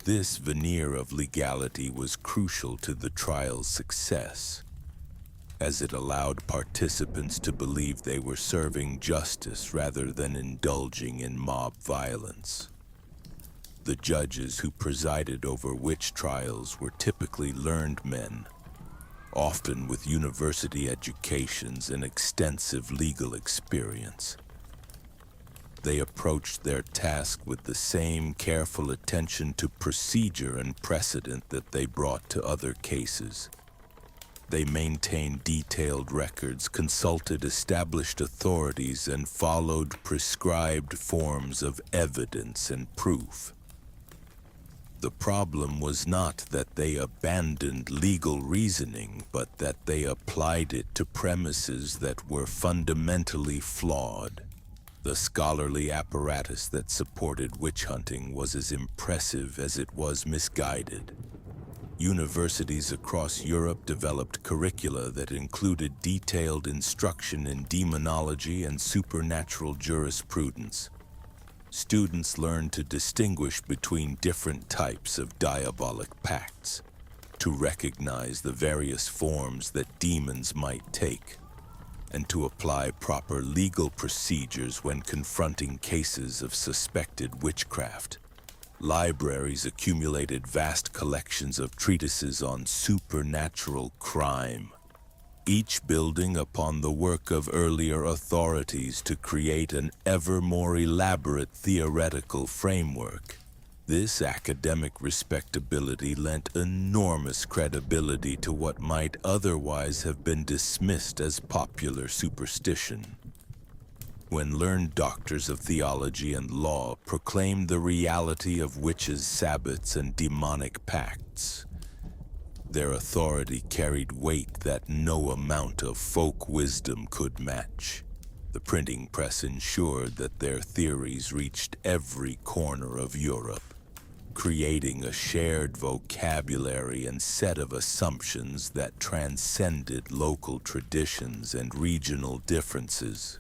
S1: This veneer of legality was crucial to the trial's success, as it allowed participants to believe they were serving justice rather than indulging in mob violence. The judges who presided over witch trials were typically learned men, often with university educations and extensive legal experience. They approached their task with the same careful attention to procedure and precedent that they brought to other cases. They maintained detailed records, consulted established authorities, and followed prescribed forms of evidence and proof. The problem was not that they abandoned legal reasoning, but that they applied it to premises that were fundamentally flawed. The scholarly apparatus that supported witch hunting was as impressive as it was misguided. Universities across Europe developed curricula that included detailed instruction in demonology and supernatural jurisprudence. Students learned to distinguish between different types of diabolic pacts, to recognize the various forms that demons might take, and to apply proper legal procedures when confronting cases of suspected witchcraft. Libraries accumulated vast collections of treatises on supernatural crime, each building upon the work of earlier authorities to create an ever more elaborate theoretical framework. This academic respectability lent enormous credibility to what might otherwise have been dismissed as popular superstition. When learned doctors of theology and law proclaimed the reality of witches' sabbats and demonic pacts, their authority carried weight that no amount of folk wisdom could match. The printing press ensured that their theories reached every corner of Europe, creating a shared vocabulary and set of assumptions that transcended local traditions and regional differences.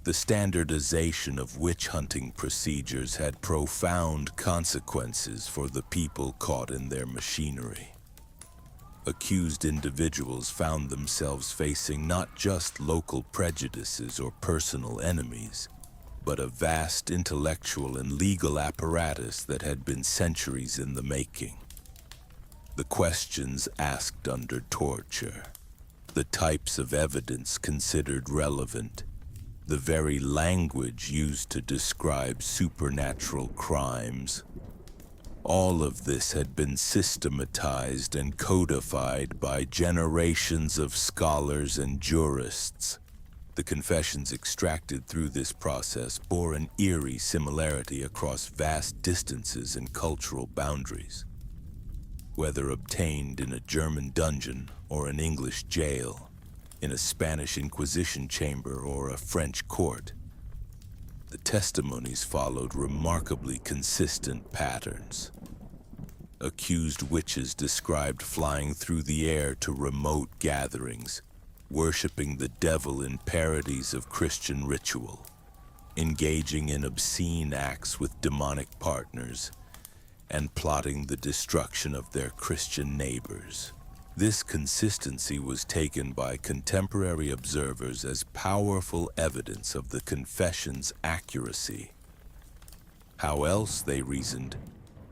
S1: The standardization of witch-hunting procedures had profound consequences for the people caught in their machinery. Accused individuals found themselves facing not just local prejudices or personal enemies, but a vast intellectual and legal apparatus that had been centuries in the making. The questions asked under torture, the types of evidence considered relevant, the very language used to describe supernatural crimes. All of this had been systematized and codified by generations of scholars and jurists. The confessions extracted through this process bore an eerie similarity across vast distances and cultural boundaries. Whether obtained in a German dungeon or an English jail, in a Spanish Inquisition chamber or a French court, the testimonies followed remarkably consistent patterns. Accused witches described flying through the air to remote gatherings, worshiping the devil in parodies of Christian ritual, engaging in obscene acts with demonic partners, and plotting the destruction of their Christian neighbors. This consistency was taken by contemporary observers as powerful evidence of the confession's accuracy. How else, they reasoned,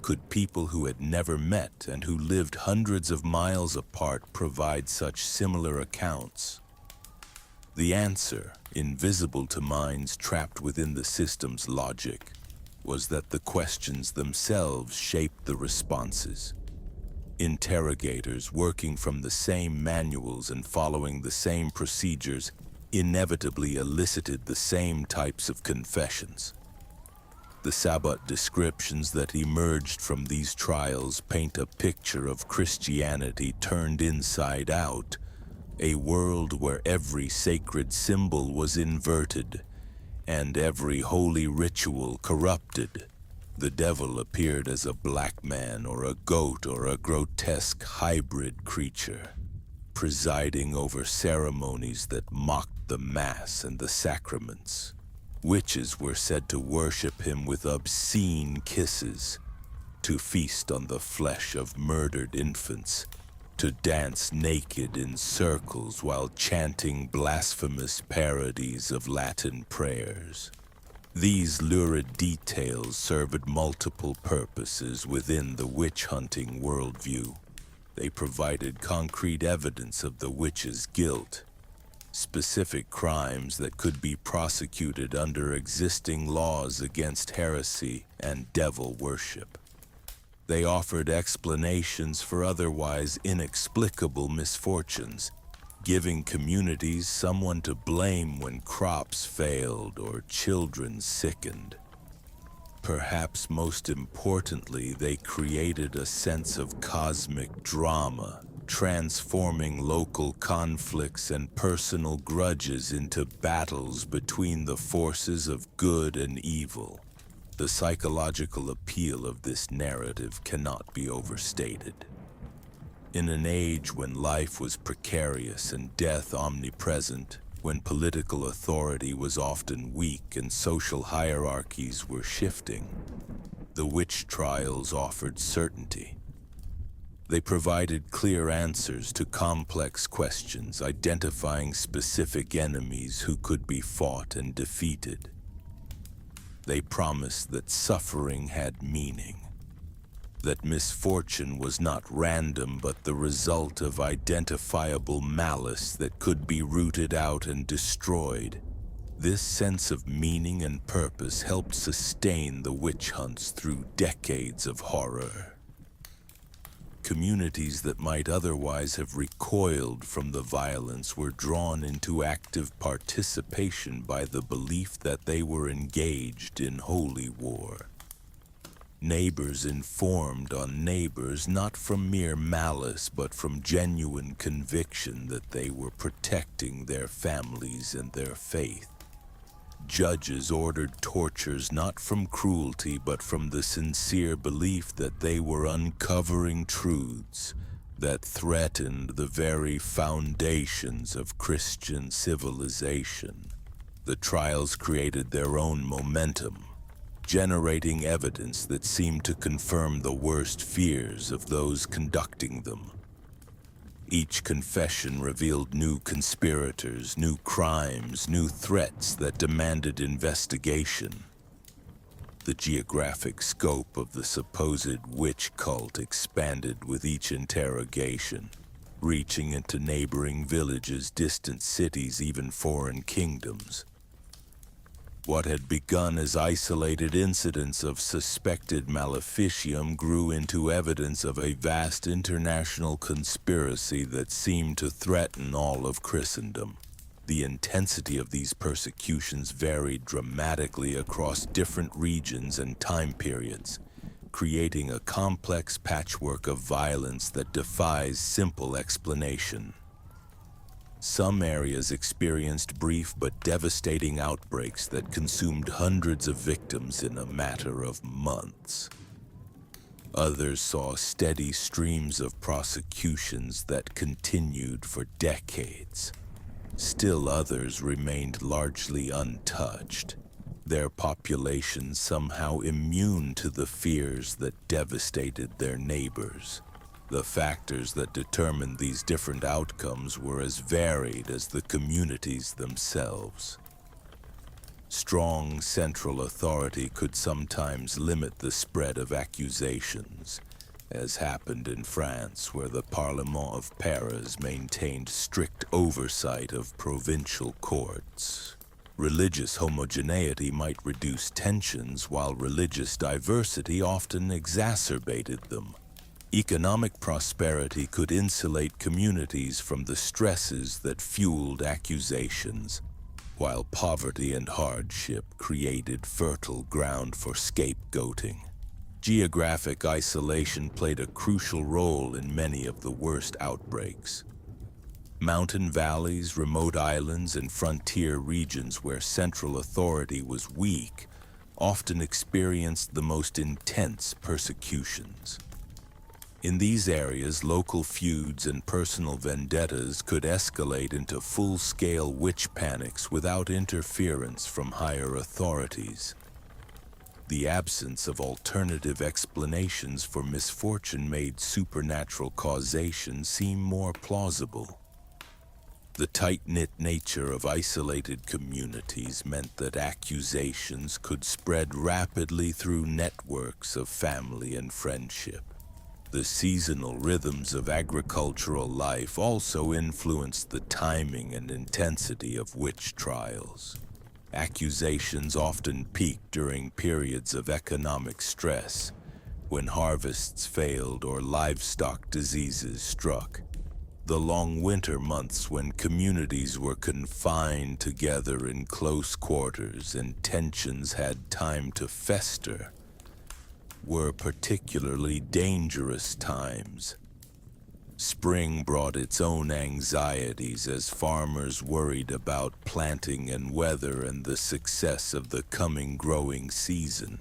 S1: could people who had never met and who lived hundreds of miles apart provide such similar accounts? The answer, invisible to minds trapped within the system's logic, was that the questions themselves shaped the responses. Interrogators working from the same manuals and following the same procedures inevitably elicited the same types of confessions. The Sabbat descriptions that emerged from these trials paint a picture of Christianity turned inside out, a world where every sacred symbol was inverted and every holy ritual corrupted. The devil appeared as a black man or a goat or a grotesque hybrid creature, presiding over ceremonies that mocked the Mass and the sacraments. Witches were said to worship him with obscene kisses, to feast on the flesh of murdered infants, to dance naked in circles while chanting blasphemous parodies of Latin prayers. These lurid details served multiple purposes within the witch-hunting worldview. They provided concrete evidence of the witch's guilt, specific crimes that could be prosecuted under existing laws against heresy and devil worship. They offered explanations for otherwise inexplicable misfortunes, giving communities someone to blame when crops failed or children sickened. Perhaps most importantly, they created a sense of cosmic drama, transforming local conflicts and personal grudges into battles between the forces of good and evil. The psychological appeal of this narrative cannot be overstated. In an age when life was precarious and death omnipresent, when political authority was often weak and social hierarchies were shifting, the witch trials offered certainty. They provided clear answers to complex questions, identifying specific enemies who could be fought and defeated. They promised that suffering had meaning, that misfortune was not random but the result of identifiable malice that could be rooted out and destroyed. This sense of meaning and purpose helped sustain the witch hunts through decades of horror. Communities that might otherwise have recoiled from the violence were drawn into active participation by the belief that they were engaged in holy war. Neighbors informed on neighbors not from mere malice but from genuine conviction that they were protecting their families and their faith. Judges ordered tortures not from cruelty but from the sincere belief that they were uncovering truths that threatened the very foundations of Christian civilization. The trials created their own momentum, generating evidence that seemed to confirm the worst fears of those conducting them. Each confession revealed new conspirators, new crimes, new threats that demanded investigation. The geographic scope of the supposed witch cult expanded with each interrogation. reaching into neighboring villages, distant cities, even foreign kingdoms. What had begun as isolated incidents of suspected maleficium grew into evidence of a vast international conspiracy that seemed to threaten all of Christendom. The intensity of these persecutions varied dramatically across different regions and time periods, creating a complex patchwork of violence that defies simple explanation. Some areas experienced brief but devastating outbreaks that consumed hundreds of victims in a matter of months. Others saw steady streams of prosecutions that continued for decades. Still others remained largely untouched, their populations somehow immune to the fears that devastated their neighbors. The factors that determined these different outcomes were as varied as the communities themselves. Strong central authority could sometimes limit the spread of accusations, as happened in France, where the Parlement of Paris maintained strict oversight of provincial courts. Religious homogeneity might reduce tensions, while religious diversity often exacerbated them. Economic prosperity could insulate communities from the stresses that fueled accusations, while poverty and hardship created fertile ground for scapegoating. Geographic isolation played a crucial role in many of the worst outbreaks. Mountain valleys, remote islands, and frontier regions where central authority was weak often experienced the most intense persecutions. In these areas, local feuds and personal vendettas could escalate into full-scale witch panics without interference from higher authorities. The absence of alternative explanations for misfortune made supernatural causation seem more plausible. The tight-knit nature of isolated communities meant that accusations could spread rapidly through networks of family and friendship. The seasonal rhythms of agricultural life also influenced the timing and intensity of witch trials. Accusations often peaked during periods of economic stress, when harvests failed or livestock diseases struck. The long winter months, when communities were confined together in close quarters and tensions had time to fester, were particularly dangerous times. Spring brought its own anxieties as farmers worried about planting and weather and the success of the coming growing season.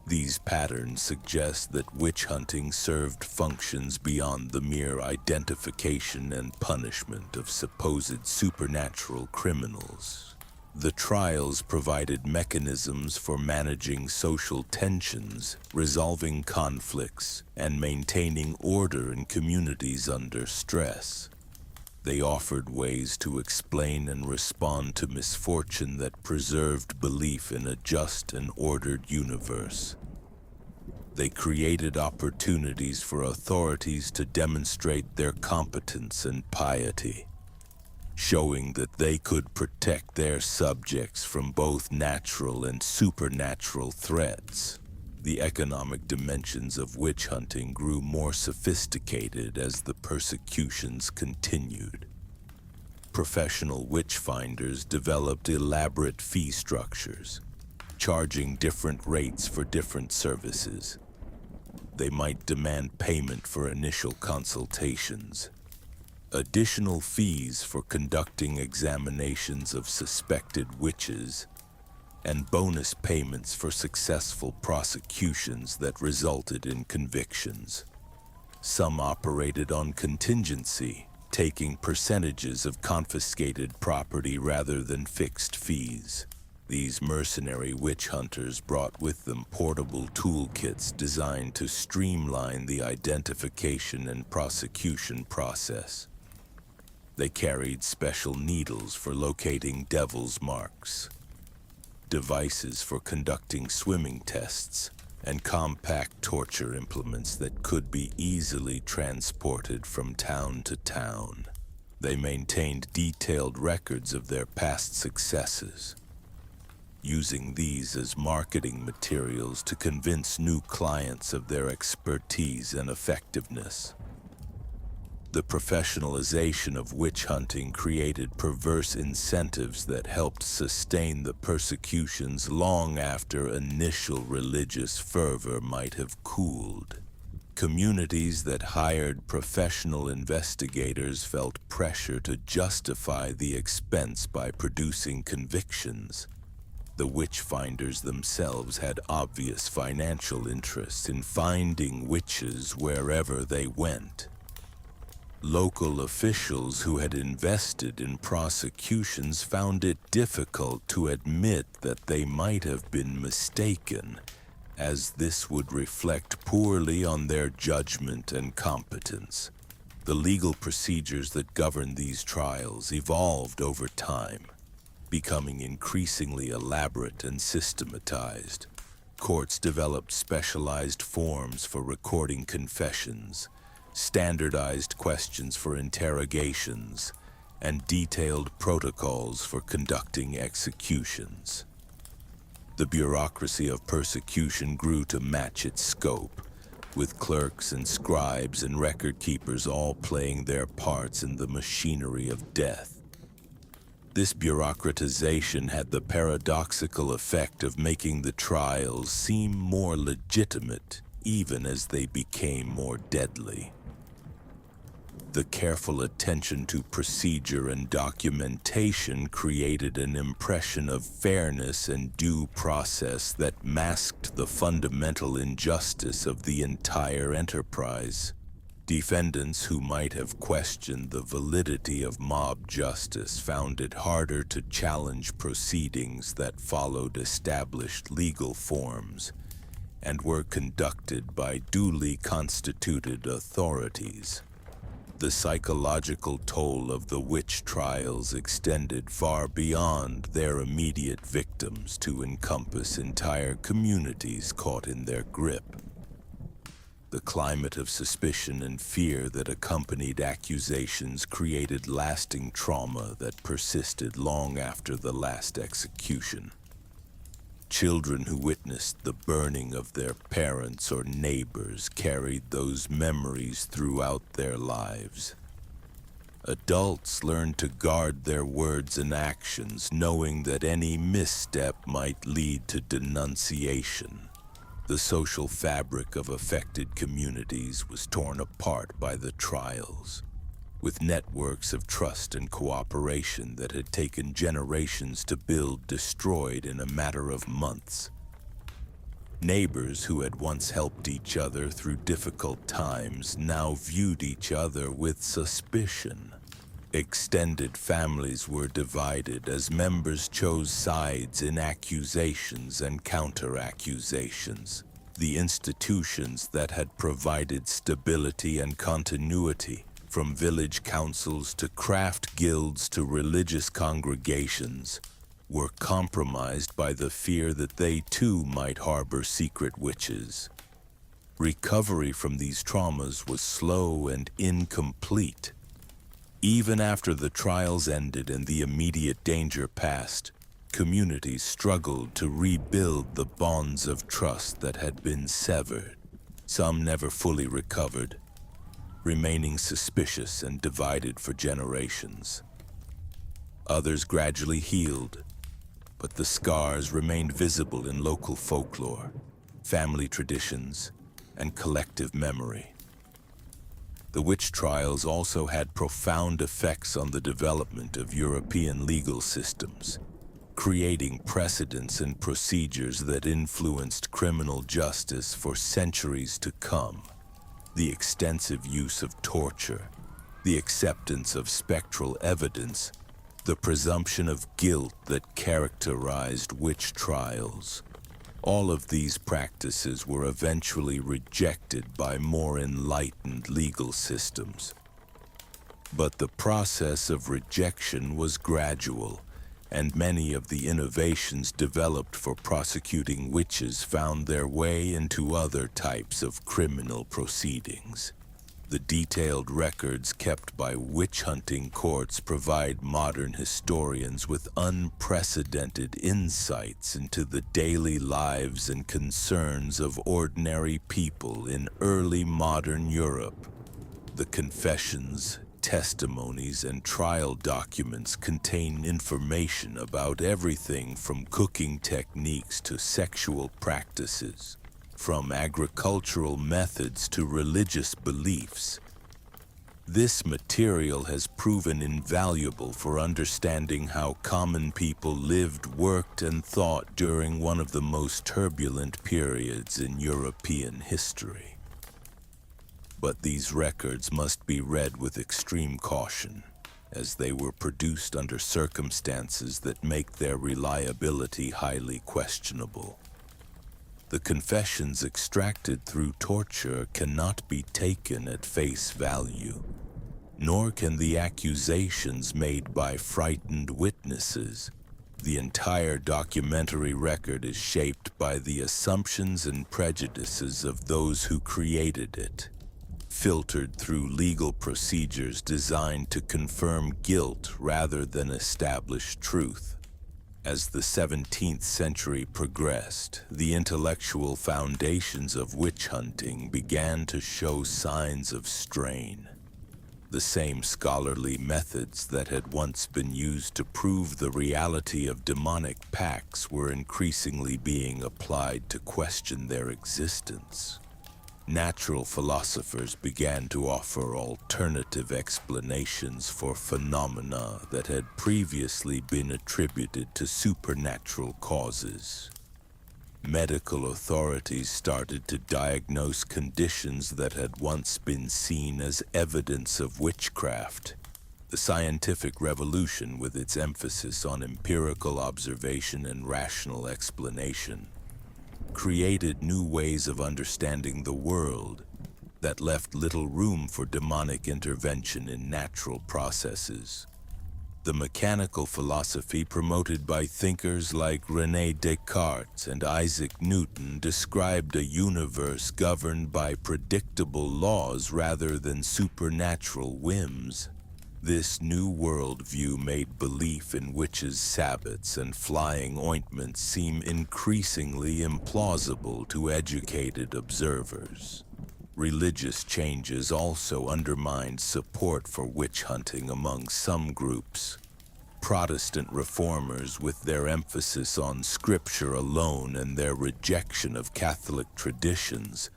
S1: These patterns suggest that witch hunting served functions beyond the mere identification and punishment of supposed supernatural criminals. The trials provided mechanisms for managing social tensions, resolving conflicts, and maintaining order in communities under stress. They offered ways to explain and respond to misfortune that preserved belief in a just and ordered universe. They created opportunities for authorities to demonstrate their competence and piety, showing that they could protect their subjects from both natural and supernatural threats. The economic dimensions of witch hunting grew more sophisticated as the persecutions continued. Professional witch finders developed elaborate fee structures, charging different rates for different services. They might demand payment for initial consultations, additional fees for conducting examinations of suspected witches, and bonus payments for successful prosecutions that resulted in convictions. Some operated on contingency, taking percentages of confiscated property rather than fixed fees. These mercenary witch hunters brought with them portable toolkits designed to streamline the identification and prosecution process. They carried special needles for locating devil's marks, devices for conducting swimming tests, and compact torture implements that could be easily transported from town to town. They maintained detailed records of their past successes, using these as marketing materials to convince new clients of their expertise and effectiveness. The professionalization of witch hunting created perverse incentives that helped sustain the persecutions long after initial religious fervor might have cooled. Communities that hired professional investigators felt pressure to justify the expense by producing convictions. The witch-finders themselves had obvious financial interests in finding witches wherever they went. Local officials who had invested in prosecutions found it difficult to admit that they might have been mistaken, as this would reflect poorly on their judgment and competence. The legal procedures that govern these trials evolved over time, becoming increasingly elaborate and systematized. Courts developed specialized forms for recording confessions, standardized questions for interrogations, and detailed protocols for conducting executions. The bureaucracy of persecution grew to match its scope, with clerks and scribes and record keepers all playing their parts in the machinery of death. This bureaucratization had the paradoxical effect of making the trials seem more legitimate, even as they became more deadly. The careful attention to procedure and documentation created an impression of fairness and due process that masked the fundamental injustice of the entire enterprise. Defendants who might have questioned the validity of mob justice found it harder to challenge proceedings that followed established legal forms and were conducted by duly constituted authorities. The psychological toll of the witch trials extended far beyond their immediate victims to encompass entire communities caught in their grip. The climate of suspicion and fear that accompanied accusations created lasting trauma that persisted long after the last execution. Children who witnessed the burning of their parents or neighbors carried those memories throughout their lives. Adults learned to guard their words and actions, knowing that any misstep might lead to denunciation. The social fabric of affected communities was torn apart by the trials, with networks of trust and cooperation that had taken generations to build destroyed in a matter of months. Neighbors who had once helped each other through difficult times now viewed each other with suspicion. Extended families were divided as members chose sides in accusations and counter-accusations. The institutions that had provided stability and continuity, from village councils to craft guilds to religious congregations, were compromised by the fear that they too might harbor secret witches. Recovery from these traumas was slow and incomplete. Even after the trials ended and the immediate danger passed, communities struggled to rebuild the bonds of trust that had been severed. Some never fully recovered, remaining suspicious and divided for generations. Others gradually healed, but the scars remained visible in local folklore, family traditions, and collective memory. The witch trials also had profound effects on the development of European legal systems, creating precedents and procedures that influenced criminal justice for centuries to come. The extensive use of torture, the acceptance of spectral evidence, the presumption of guilt that characterized witch trials. All of these practices were eventually rejected by more enlightened legal systems. But the process of rejection was gradual, and many of the innovations developed for prosecuting witches found their way into other types of criminal proceedings. The detailed records kept by witch-hunting courts provide modern historians with unprecedented insights into the daily lives and concerns of ordinary people in early modern Europe. The confessions, testimonies, and trial documents contain information about everything from cooking techniques to sexual practices, from agricultural methods to religious beliefs. This material has proven invaluable for understanding how common people lived, worked, and thought during one of the most turbulent periods in European history. But these records must be read with extreme caution, as they were produced under circumstances that make their reliability highly questionable. The confessions extracted through torture cannot be taken at face value, nor can the accusations made by frightened witnesses. The entire documentary record is shaped by the assumptions and prejudices of those who created it, filtered through legal procedures designed to confirm guilt rather than establish truth. As the 17th century progressed, the intellectual foundations of witch hunting began to show signs of strain. The same scholarly methods that had once been used to prove the reality of demonic pacts were increasingly being applied to question their existence. Natural philosophers began to offer alternative explanations for phenomena that had previously been attributed to supernatural causes. Medical authorities started to diagnose conditions that had once been seen as evidence of witchcraft. The scientific revolution, with its emphasis on empirical observation and rational explanation, created new ways of understanding the world that left little room for demonic intervention in natural processes. The mechanical philosophy promoted by thinkers like René Descartes and Isaac Newton described a universe governed by predictable laws rather than supernatural whims. This new worldview made belief in witches' sabbats and flying ointments seem increasingly implausible to educated observers. Religious changes also undermined support for witch hunting among some groups. Protestant reformers, with their emphasis on scripture alone and their rejection of Catholic traditions,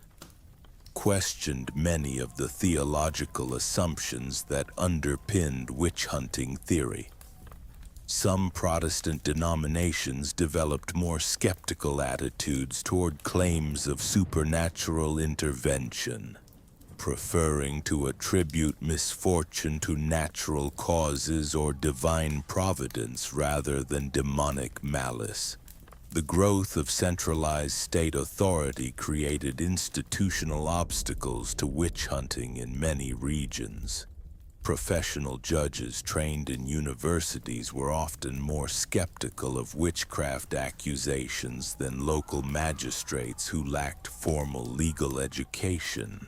S1: questioned many of the theological assumptions that underpinned witch-hunting theory. Some Protestant denominations developed more skeptical attitudes toward claims of supernatural intervention, preferring to attribute misfortune to natural causes or divine providence rather than demonic malice. The growth of centralized state authority created institutional obstacles to witch hunting in many regions. Professional judges trained in universities were often more skeptical of witchcraft accusations than local magistrates who lacked formal legal education.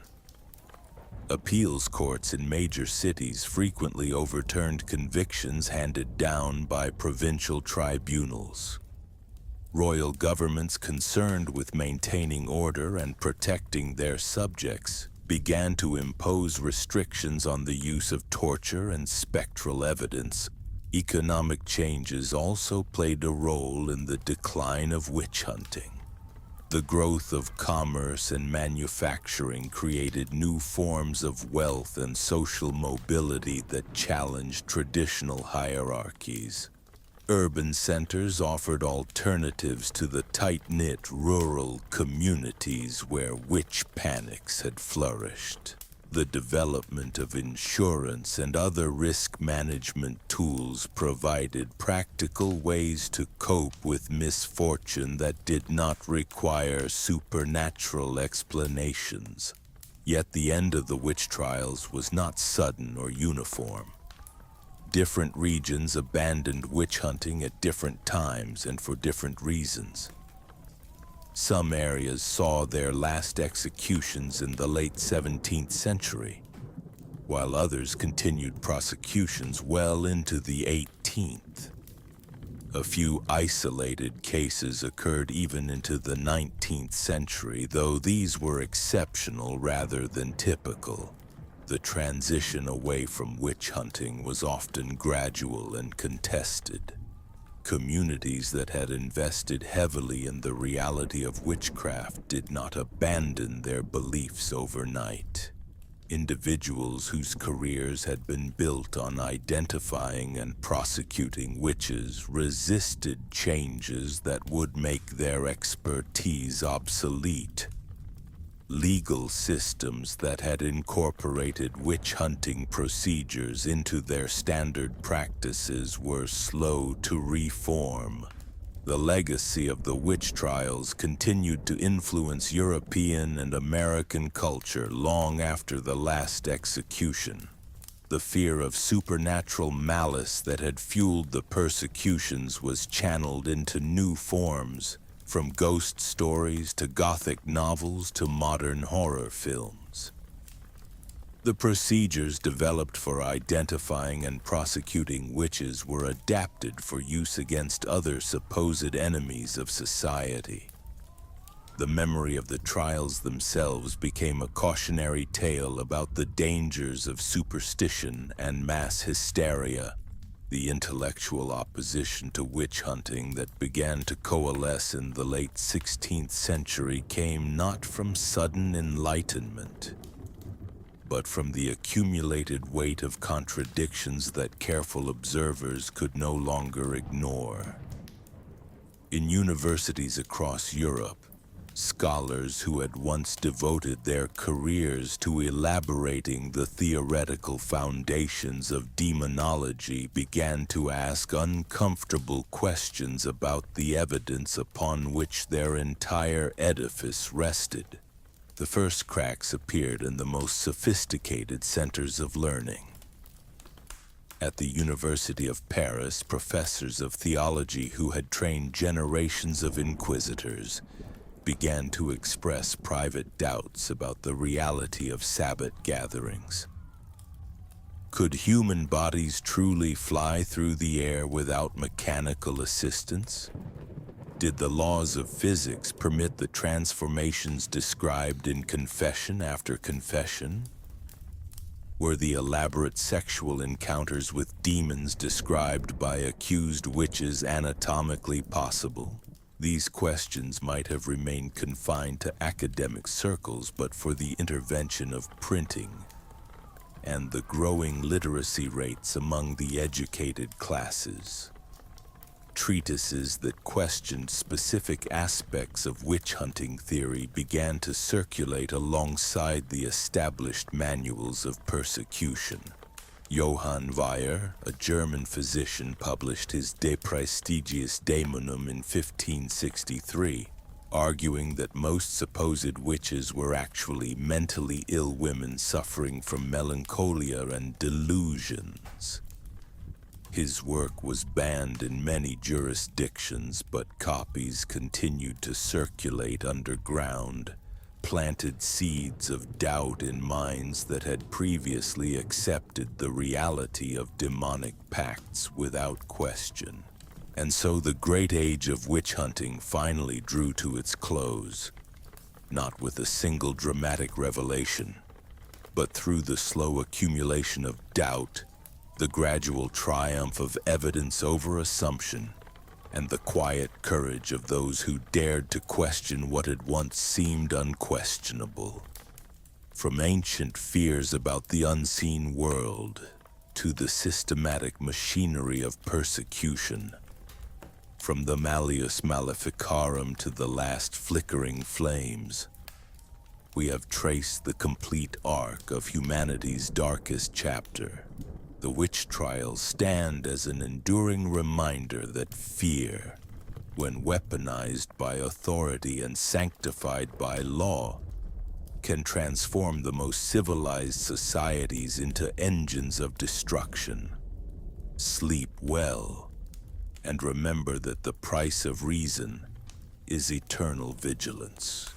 S1: Appeals courts in major cities frequently overturned convictions handed down by provincial tribunals. Royal governments concerned with maintaining order and protecting their subjects began to impose restrictions on the use of torture and spectral evidence. Economic changes also played a role in the decline of witch hunting. The growth of commerce and manufacturing created new forms of wealth and social mobility that challenged traditional hierarchies. Urban centers offered alternatives to the tight-knit rural communities where witch panics had flourished. The development of insurance and other risk management tools provided practical ways to cope with misfortune that did not require supernatural explanations. Yet the end of the witch trials was not sudden or uniform. Different regions abandoned witch hunting at different times and for different reasons. Some areas saw their last executions in the late 17th century, while others continued prosecutions well into the 18th. A few isolated cases occurred even into the 19th century, though these were exceptional rather than typical. The transition away from witch hunting was often gradual and contested. Communities that had invested heavily in the reality of witchcraft did not abandon their beliefs overnight. Individuals whose careers had been built on identifying and prosecuting witches resisted changes that would make their expertise obsolete. Legal systems that had incorporated witch hunting procedures into their standard practices were slow to reform. The legacy of the witch trials continued to influence European and American culture long after the last execution. The fear of supernatural malice that had fueled the persecutions was channeled into new forms, from ghost stories to Gothic novels to modern horror films. The procedures developed for identifying and prosecuting witches were adapted for use against other supposed enemies of society. The memory of the trials themselves became a cautionary tale about the dangers of superstition and mass hysteria. The intellectual opposition to witch hunting that began to coalesce in the late 16th century came not from sudden enlightenment, but from the accumulated weight of contradictions that careful observers could no longer ignore. In universities across Europe, scholars who had once devoted their careers to elaborating the theoretical foundations of demonology began to ask uncomfortable questions about the evidence upon which their entire edifice rested. The first cracks appeared in the most sophisticated centers of learning. At the University of Paris, professors of theology who had trained generations of inquisitors began to express private doubts about the reality of Sabbath gatherings. Could human bodies truly fly through the air without mechanical assistance? Did the laws of physics permit the transformations described in Confession After Confession? Were the elaborate sexual encounters with demons described by accused witches anatomically possible? These questions might have remained confined to academic circles but for the intervention of printing and the growing literacy rates among the educated classes. Treatises that questioned specific aspects of witch hunting theory began to circulate alongside the established manuals of persecution. Johann Weyer, a German physician, published his De Praestigiis Daemonum in 1563, arguing that most supposed witches were actually mentally ill women suffering from melancholia and delusions. His work was banned in many jurisdictions, but copies continued to circulate underground, planted seeds of doubt in minds that had previously accepted the reality of demonic pacts without question. And so the great age of witch hunting finally drew to its close, not with a single dramatic revelation, but through the slow accumulation of doubt, the gradual triumph of evidence over assumption, and the quiet courage of those who dared to question what had once seemed unquestionable. From ancient fears about the unseen world to the systematic machinery of persecution, from the Malleus Maleficarum to the last flickering flames, we have traced the complete arc of humanity's darkest chapter. The witch trials stand as an enduring reminder that fear, when weaponized by authority and sanctified by law, can transform the most civilized societies into engines of destruction. Sleep well, and remember that the price of reason is eternal vigilance.